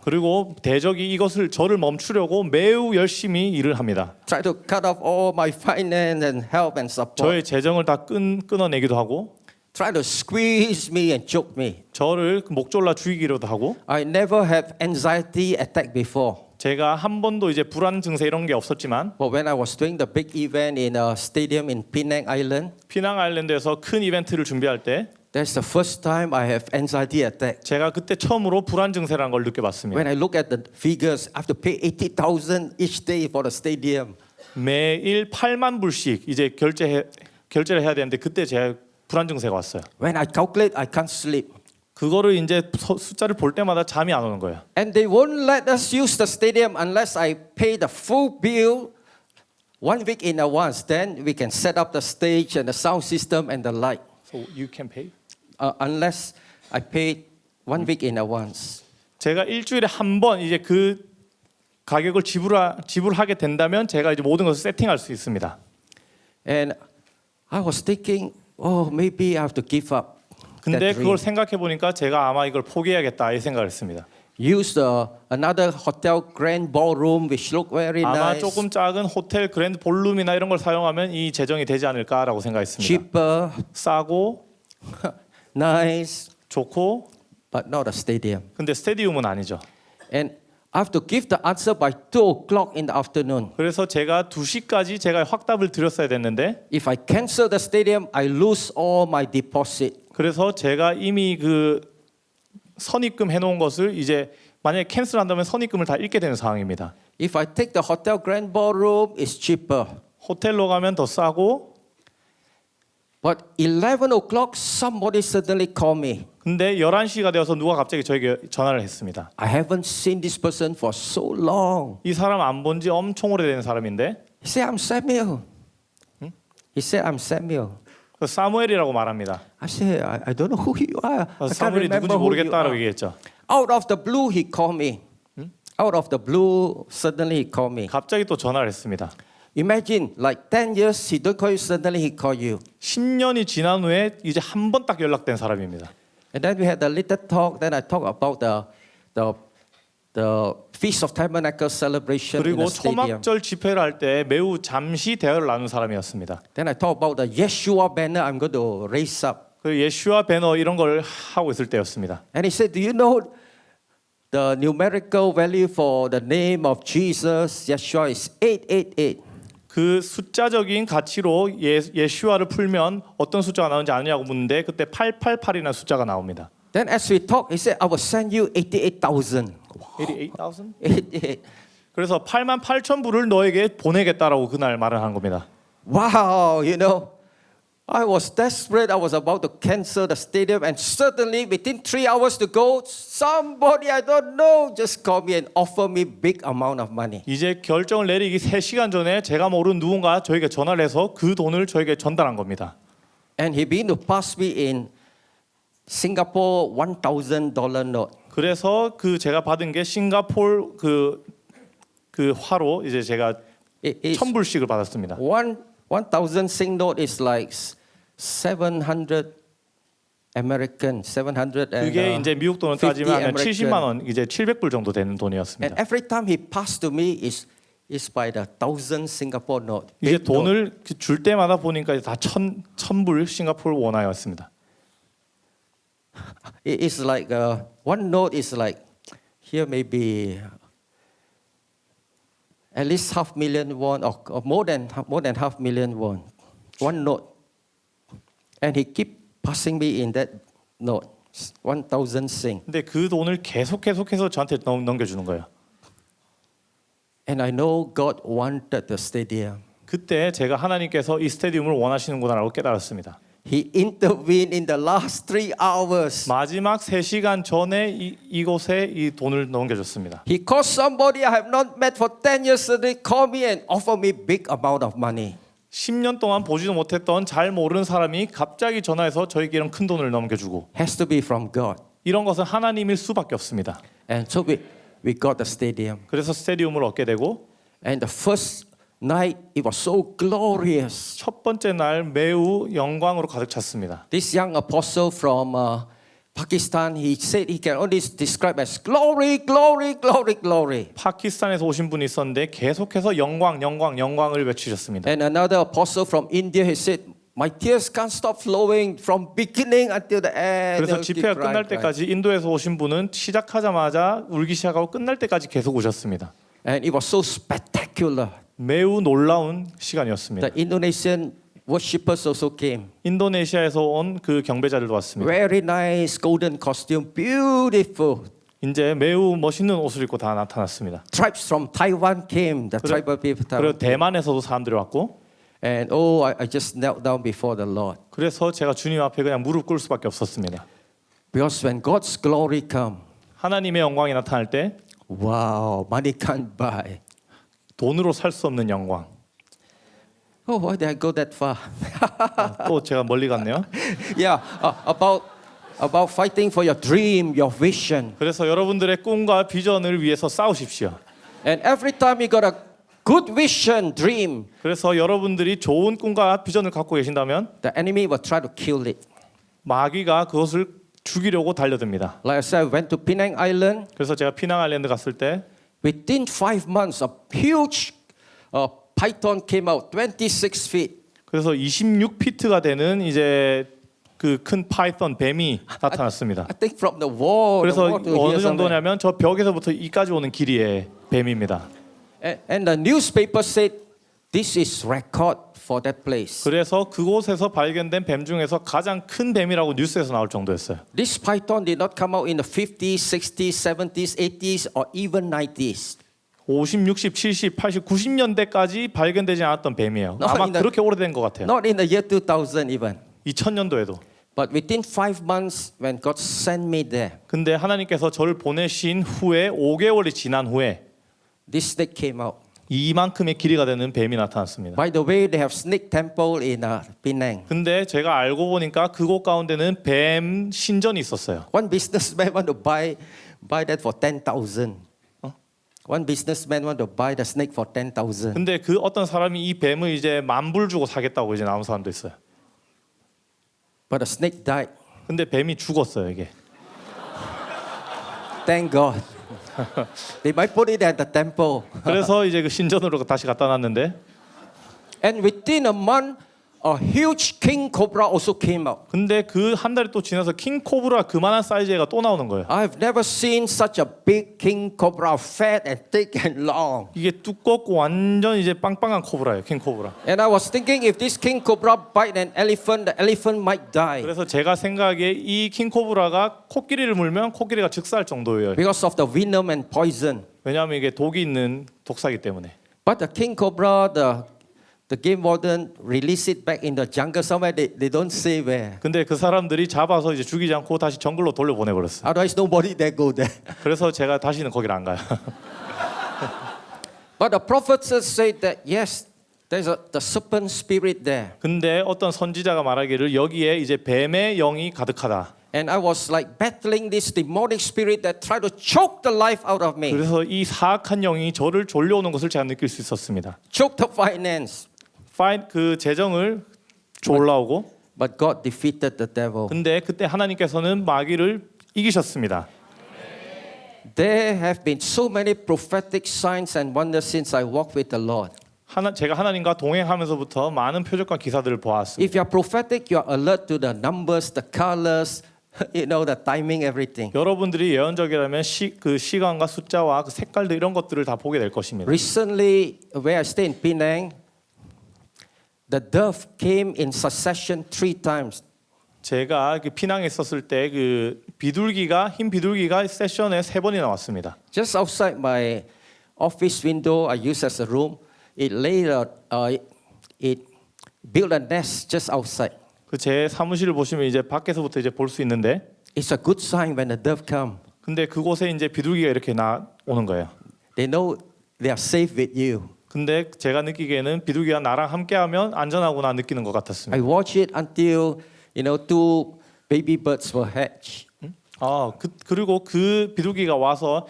그리고 대적이 이것을 저를 멈추려고 매우 열심히 일을 합니다. Try to cut off all my finance and help and support. 저의 재정을 다 끊어내기도 하고 Try to squeeze me and choke me. 저를 목 졸라 죽이기로도 하고 I never have anxiety attack before. 제가 한 번도 이제 불안 증세 이런 게 없었지만 But when I was doing the big event in a stadium in Penang Island, 피낭 아일랜드에서 큰 이벤트를 준비할 때 that's the first time I have anxiety attack. 제가 그때 처음으로 불안 증세라는 걸 느껴봤습니다. When I look at the figures, I have to pay 80,000 each day for the stadium. 매일 8만 불씩 이제 결제를 해야 되는데 그때 제 불안 증세가 왔어요. When I calculate, I can't sleep. 그거를 이제 숫자를 볼 때마다 잠이 안 오는 거예요. And they won't let us use the stadium unless I pay the full bill 1 week in advance. Then we can set up the stage and the sound system and the light. So you can pay? Unless I pay 1 week in advance. 제가 일주일에 한 번 이제 그 가격을 지불하게 된다면 제가 이제 모든 것을 세팅할 수 있습니다. And I was thinking, oh, maybe I have to give up. 근데 that 그걸 dream. 생각해 보니까 제가 아마 이걸 포기해야겠다 이 생각을 했습니다. Use another hotel grand ballroom which look very 아마 nice, 조금 작은 호텔 그랜드 볼룸이나 이런 걸 사용하면 이 재정이 되지 않을까라고 생각했습니다. cheaper, 싸고 nice, 좋고 but not a stadium. 근데 스테디움은 아니죠. And I have to give the answer by 2 o'clock in the afternoon. 그래서 제가 2시까지 제가 확답을 드렸어야 됐는데 If I cancel the stadium, I lose all my deposit. 그래서 제가 이미 그 선입금 해놓은 것을 이제 만약에 캔슬한다면 선입금을 다 잃게 되는 상황입니다. If I take the hotel grand ballroom, it's cheaper. 호텔로 가면 더 싸고 But 11 o'clock, somebody suddenly called me. 근데 11시가 되어서 누가 갑자기 저에게 전화를 했습니다. I haven't seen this person for so long. 이 사람 안 본 지 엄청 오래된 사람인데 He said, I'm Samuel. He said, I'm Samuel. 그 사무엘이라고 말합니다. I said, I don't know who you are. I can't 사무엘이 remember 누군지 who you 모르겠다라고 are. 얘기했죠. Out of the blue, he called me. Out of the blue, suddenly he called me. 갑자기 또 전화를 했습니다. Imagine, like 10 years, he don't call you, suddenly he call you. 10년이 지난 후에 이제 한 번 딱 연락된 사람입니다. And then we had a little talk. Then I talked about the Feast of Tabernacle celebration in 그리고 the stadium. 초막절 집회를 할 때 매우 잠시 대화를 나눈 사람이었습니다. Then I talked about the Yeshua banner I'm going to raise up. 그 예슈아 배너 이런 걸 하고 있을 때였습니다. And he said, do you know the numerical value for the name of Jesus, Yeshua, is 888. 그 숫자적인 가치로 예슈아를 풀면 어떤 숫자가 나오는지 아느냐고 묻는데 그때 888이라는 숫자가 나옵니다. Then as we talked, he said, I will send you 88,000. 88,000? 88. 그래서 88,000불을 너에게 보내겠다라고 그날 말을 한 겁니다. Wow, you know, I was desperate. I was about to cancel the stadium, and suddenly, within 3 hours to go, somebody I don't know just called me and offered me big amount of money. 이제 결정을 내리기 3시간 전에 제가 모르는 누군가 저에게 전화를 해서 그 돈을 저에게 전달한 겁니다. And he began to pass me in Singapore $1,000 note. 그래서 그 제가 받은 게 싱가포르 그 화로 이제 제가 It's 1,000불씩을 받았습니다. 1,000 Sing note is like 700 American, 700 and 그게 이제 미국 돈으로 따지면 한 50 70만 원, 이제 700불 정도 되는 And 돈이었습니다. every time he passed to me is by the 1,000 Singapore note. 이제 big note. 돈을 줄 때마다 보니까 다 1,000불 싱가포르 원화였습니다. It is like one note is like here maybe at least 500,000 won or more than 500,000 won. One note, and he keep passing me in that note 1,000 Sing. 근데 그 돈을 계속해서 저한테 넘겨주는 거예요. And I know God wanted the stadium. 그때 제가 하나님께서 이 스테디움을 원하시는구나라고 깨달았습니다. He intervened in the last 3 hours. 마지막 3시간 전에 이곳에 이 돈을 넘겨줬습니다. He called somebody I have not met for 10 years. They called me and offered me big amount of money. 10년 동안 보지도 못했던 잘 모르는 사람이 갑자기 전화해서 저에게 이런 큰 돈을 넘겨주고 Has to be from God. 이런 것은 하나님일 수밖에 없습니다. And so we got the stadium. 그래서 스테디움을 얻게 되고 And the first night it was so glorious. 첫 번째 날 매우 영광으로 가득 찼습니다. This young apostle from Pakistan, he said he can only describe as glory, glory, glory, glory. 파키스탄에서 오신 분이 있었는데 계속해서 영광을 외치셨습니다. And another apostle from India, he said, my tears can't stop flowing from beginning until the end. 그래서 They'll keep 집회가 crying, 끝날 crying. 때까지 인도에서 오신 분은 시작하자마자 울기 시작하고 끝날 때까지 계속 우셨습니다. And it was so spectacular. 매우 놀라운 시간이었습니다. The Indonesian worshippers also came. 인도네시아에서 온 그 경배자들도 왔습니다. Very nice golden costume, beautiful. 이제 매우 멋있는 옷을 입고 다 나타났습니다. Tribes from Taiwan came, the tribal people. 그리고 대만에서도 사람들이 왔고 And I just knelt down before the Lord. 그래서 제가 주님 앞에 그냥 무릎 꿇을 수밖에 없었습니다. Because when God's glory come, 하나님의 영광이 나타날 때 wow, money can't buy. 돈으로 살 수 없는 영광. Oh, why did I go that far? 또 제가 멀리 갔네요. Yeah, about about fighting for your dream, your vision. 그래서 여러분들의 꿈과 비전을 위해서 싸우십시오. And every time you got a good vision, dream, 그래서 여러분들이 좋은 꿈과 비전을 갖고 계신다면 the enemy will try to kill it. 마귀가 그것을 죽이려고 달려듭니다. Like I said, I went to Penang Island. 그래서 제가 피낭 아일랜드 갔을 때 Within 5 months, a huge python came out, 26 feet. 그래서 26피트가 되는 이제 그 큰 파이썬 뱀이 나타났습니다. I think from the wall. 그래서 the wall to 어느 here somewhere. 정도냐면 저 벽에서부터 이까지 오는 길이의 뱀입니다. And the newspaper said, this is record for that place. 그래서 그곳에서 발견된 뱀 중에서 가장 큰 뱀이라고 뉴스에서 나올 정도였어요. This python did not come out in the 50s, 60s, 70s, 80s, or even 90s. 50, 60, 70, 80, 90년대까지 발견되지 않았던 뱀이에요. No, 아마 in the- 그렇게 오래된 것 같아요. Not in the year 2000 even. 2000년도에도. But within 5 months, when God sent me there, 근데 하나님께서 저를 보내신 후에 5개월이 지난 후에 this snake came out. 이만큼의 길이가 되는 뱀이 나타났습니다. By the way, they have snake temple in Penang. 근데 제가 알고 보니까 그곳 가운데는 뱀 신전이 있었어요. One businessman want to buy that for 10,000. One businessman want to buy the snake for 10,000. 근데 그 어떤 사람이 이 뱀을 이제 10,000불 주고 사겠다고 이제 나온 사람도 있어요. But the snake died. 근데 뱀이 죽었어요, 이게. Thank God. They might put it at the temple. 그래서 이제 그 신전으로 다시 갖다 놨는데 And within a month, a huge king cobra also came out. 근데 그 한 달이 또 지나서 킹 코브라 그만한 사이즈의 애가 또 나오는 거예요. I've never seen such a big king cobra, fat and thick and long. 이게 두껍고 완전 이제 빵빵한 코브라예요, 킹 코브라. And I was thinking if this king cobra bite an elephant, the elephant might die 그래서 제가 생각에 이 킹 코브라가 코끼리를 물면 코끼리가 즉사할 정도예요. because of the venom and poison. 왜냐하면 이게 독이 있는 독사기 때문에. But the king cobra, the game warden release it back in the jungle somewhere. They don't say where. 근데 그 사람들이 잡아서 이제 죽이지 않고 다시 정글로 돌려보내 버렸어요. Otherwise, nobody there go there. 그래서 제가 다시는 거기를 안 가요. But the prophets said that yes, there's the serpent spirit there. 근데 어떤 선지자가 말하기를 여기에 이제 뱀의 영이 가득하다. And I was like battling this demonic spirit that tried to choke the life out of me, 그래서 이 사악한 영이 저를 졸려오는 것을 제가 느낄 수 있었습니다. choke the finance. 그 재정을 졸라오고 But God defeated the devil. 근데 그때 하나님께서는 마귀를 이기셨습니다. There have been so many prophetic signs and wonders since I walked with the Lord. 제가 하나님과 동행하면서부터 많은 표적과 기사들을 보았습니다. If you are prophetic, you are alert to the numbers, the colors, you know, the timing, everything. 여러분들이 예언적이라면 그 시간과 숫자와 그 색깔들 이런 것들을 다 보게 될 것입니다. Recently, where I stay in Penang, the dove came in succession 3 times. 제가 그 피낭에 있었을 때 그 흰 비둘기가 세션에 3번이나 왔습니다. Just outside my office window, I use as a room. It built a nest just outside. 그 제 사무실을 보시면 이제 밖에서부터 이제 볼 수 있는데, It's a good sign when the dove come. 근데 그곳에 이제 비둘기가 이렇게 오는 거예요. They know they are safe with you. 근데 제가 느끼기에는 비둘기가 나랑 함께하면 안전하구나 느끼는 것 I 같았습니다. watch it until 2 baby birds were hatched. 그리고 그 비둘기가 와서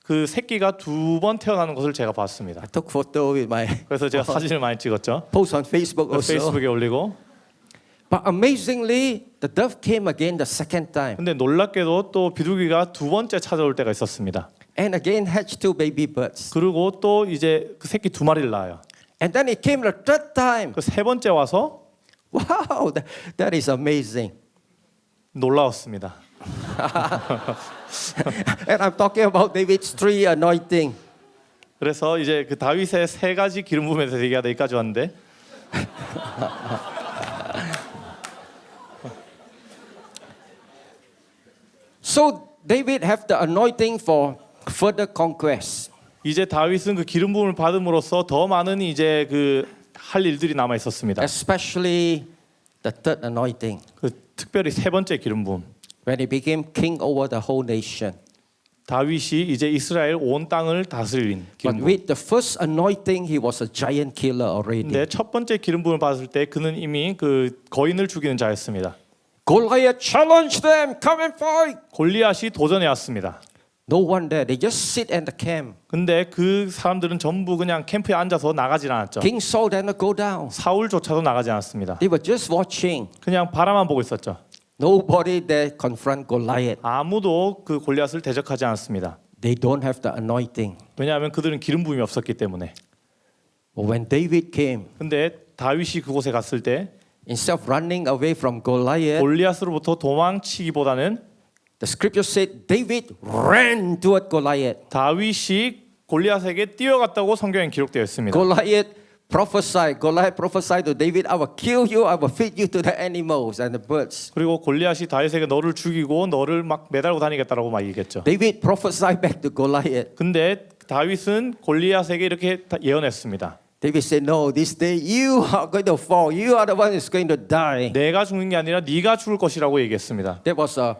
그 새끼가 2번 태어나는 것을 제가 봤습니다. I took photo with my 그래서 제가 사진을 많이 찍었죠. post on Facebook also. 페이스북에 올리고. But amazingly, the dove came again the second time. 근데 놀랍게도 또 비둘기가 2번째 찾아올 때가 있었습니다. And again hatched 2 baby birds. 그리고 또 이제 그 새끼 2마리를 낳아요. And then it came the third time. 그 3번째 와서 Wow, that is amazing. 놀라웠습니다. And I'm talking about David's 3 anointing. 그래서 이제 그 다윗의 3가지 기름 부음에 대해서 얘기하다 여기까지 왔는데 So David have the anointing for further conquest. 이제 다윗은 그 기름 부음을 받음으로써 더 많은 이제 그 할 일들이 남아 있었습니다. Especially the third anointing. 그 특별히 3번째 기름 부음. When he became king over the whole nation. 다윗이 이제 이스라엘 온 땅을 다스린 기름 But 부음. with the first anointing, he was a giant killer already. 근데 첫 번째 기름 부음을 받았을 때 그는 이미 그 거인을 죽이는 자였습니다. Goliath challenged them, come and fight. 골리앗이 도전해 왔습니다. No one there. They just sit in the camp. 근데 그 사람들은 전부 그냥 캠프에 앉아서 나가질 않았죠. King Saul did not go down. 사울조차도 나가지 않았습니다. They were just watching. 그냥 바라만 보고 있었죠. Nobody there confront Goliath. 아무도 그 골리앗을 대적하지 않았습니다. They don't have the anointing. 왜냐하면 그들은 기름 부음이 없었기 때문에. But when David came, 근데 다윗이 그곳에 갔을 때 instead of running away from Goliath, 골리앗으로부터 도망치기보다는 the scripture said David ran toward Goliath. 다윗이 골리앗에게 뛰어갔다고 성경에 기록되어 있습니다. Goliath prophesied to David, I will kill you, I will feed you to the animals and the birds. 그리고 골리앗이 다윗에게 너를 죽이고 너를 막 매달고 다니겠다라고 막 얘기했죠. David prophesied back to Goliath. 근데 다윗은 골리앗에게 이렇게 예언했습니다. David said, no, this day you are going to fall. You are the one who's going to die. 내가 죽는 게 아니라 네가 죽을 것이라고 얘기했습니다. There was a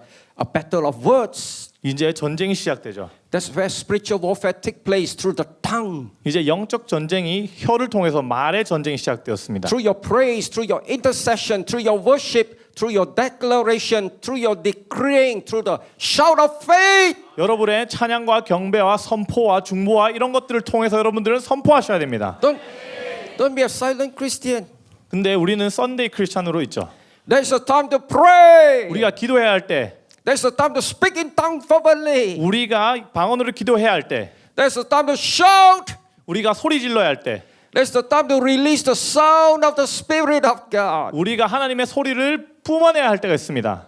battle of words. 이제 전쟁이 시작되죠. That's where spiritual warfare take place through the tongue. 이제 영적 전쟁이 혀를 통해서 말의 전쟁이 시작되었습니다. Through your praise, through your intercession, through your worship, through your declaration, through your decreeing, through the shout of faith. 여러분의 찬양과 경배와 선포와 중보와 이런 것들을 통해서 여러분들은 선포하셔야 됩니다. Don't be a silent Christian. 근데 우리는 썬데이 크리스찬으로 있죠. There's a time to pray. 우리가 기도해야 할 때, There's a time to speak in tongue fervently. 우리가 방언으로 기도해야 할 때, There's a time to shout. 우리가 소리 질러야 할 때, There's the time to release the sound of the Spirit of God. 우리가 하나님의 소리를 뿜어내야 할 때가 있습니다.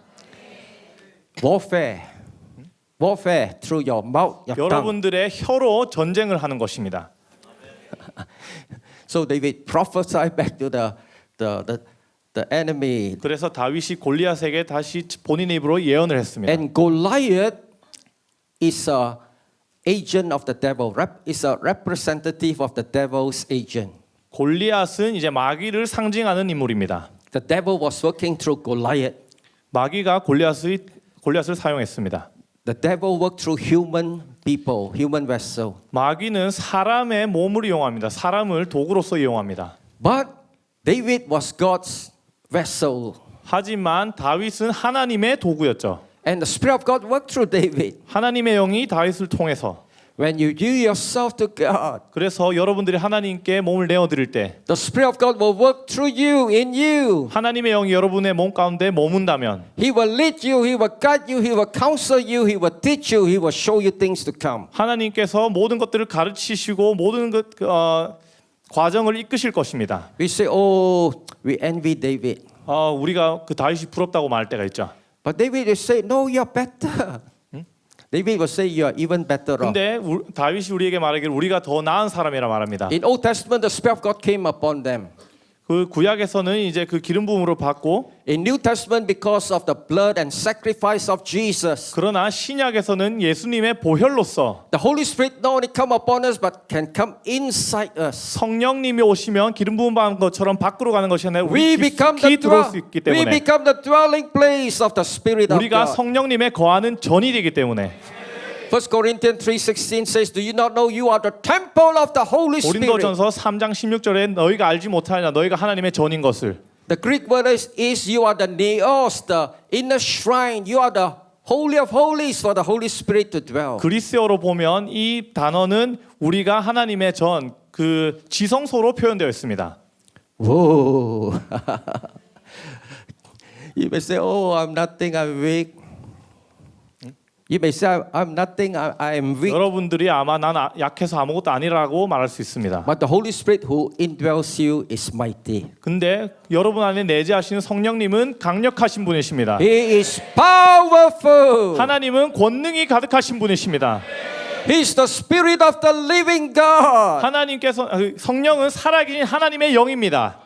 Warfare through your mouth, your tongue. 여러분들의 혀로 전쟁을 하는 것입니다. So David prophesied back to the enemy. 그래서 다윗이 골리앗에게 다시 본인의 입으로 예언을 했습니다. And Goliath is a agent of the devil. Is a representative of the devil's agent. 골리앗은 이제 마귀를 상징하는 인물입니다. The devil was working through Goliath. 마귀가 골리앗을 사용했습니다. The devil worked through human people, human vessel. 마귀는 사람의 몸을 이용합니다. 사람을 도구로서 이용합니다. But David was God's vessel. 하지만 다윗은 하나님의 도구였죠. And the Spirit of God worked through David. 하나님의 영이 다윗을 통해서 When you yield yourself to God, 그래서 여러분들이 하나님께 몸을 내어드릴 때 the Spirit of God will work through you, in you. 하나님의 영이 여러분의 몸 가운데 머문다면 He will lead you, He will guide you, He will counsel you, He will teach you, He will show you things to come. 하나님께서 모든 것들을 가르치시고 모든 과정을 이끄실 것입니다. We say, oh, we envy David. 우리가 그 다윗이 부럽다고 말할 때가 있죠. But David will say, no, you're better. David will say, you're even better off. 근데 다윗이 우리에게 말하기를 우리가 더 나은 사람이라 말합니다. In Old Testament, the Spirit of God came upon them. 그 구약에서는 이제 그 기름 부음으로 받고 In New Testament, because of the blood and sacrifice of Jesus, 그러나 신약에서는 예수님의 보혈로서 the Holy Spirit not only come upon us, but can come inside us. 성령님이 오시면 기름 부음 받은 것처럼 밖으로 가는 것이 아니라 We 우리 become 깊이 들어올 수 있기 we 때문에 become the dwelling place of the Spirit of 우리가 God. 성령님의 거하는 전이 되기 때문에 1 Corinthians 3:16 says, do you not know you are the temple of the Holy Spirit? 고린도전서 3장 16절에 너희가 알지 못하느냐 너희가 하나님의 전인 것을 The Greek word is you are the neos, the inner shrine. You are the holy of holies for the Holy Spirit to dwell. 그리스어로 보면 이 단어는 우리가 하나님의 전 그 지성소로 표현되어 있습니다. Whoa. You may say, oh, I'm nothing, I'm weak. You may say, I'm nothing, I am weak. 여러분들이 아마 난 약해서 아무것도 아니라고 말할 수 있습니다. But the Holy Spirit who indwells you is mighty. 근데 여러분 안에 내재하시는 성령님은 강력하신 분이십니다. He is powerful. 하나님은 권능이 가득하신 분이십니다. He is the Spirit of the living God. 하나님께서 성령은 살아계신 하나님의 영입니다.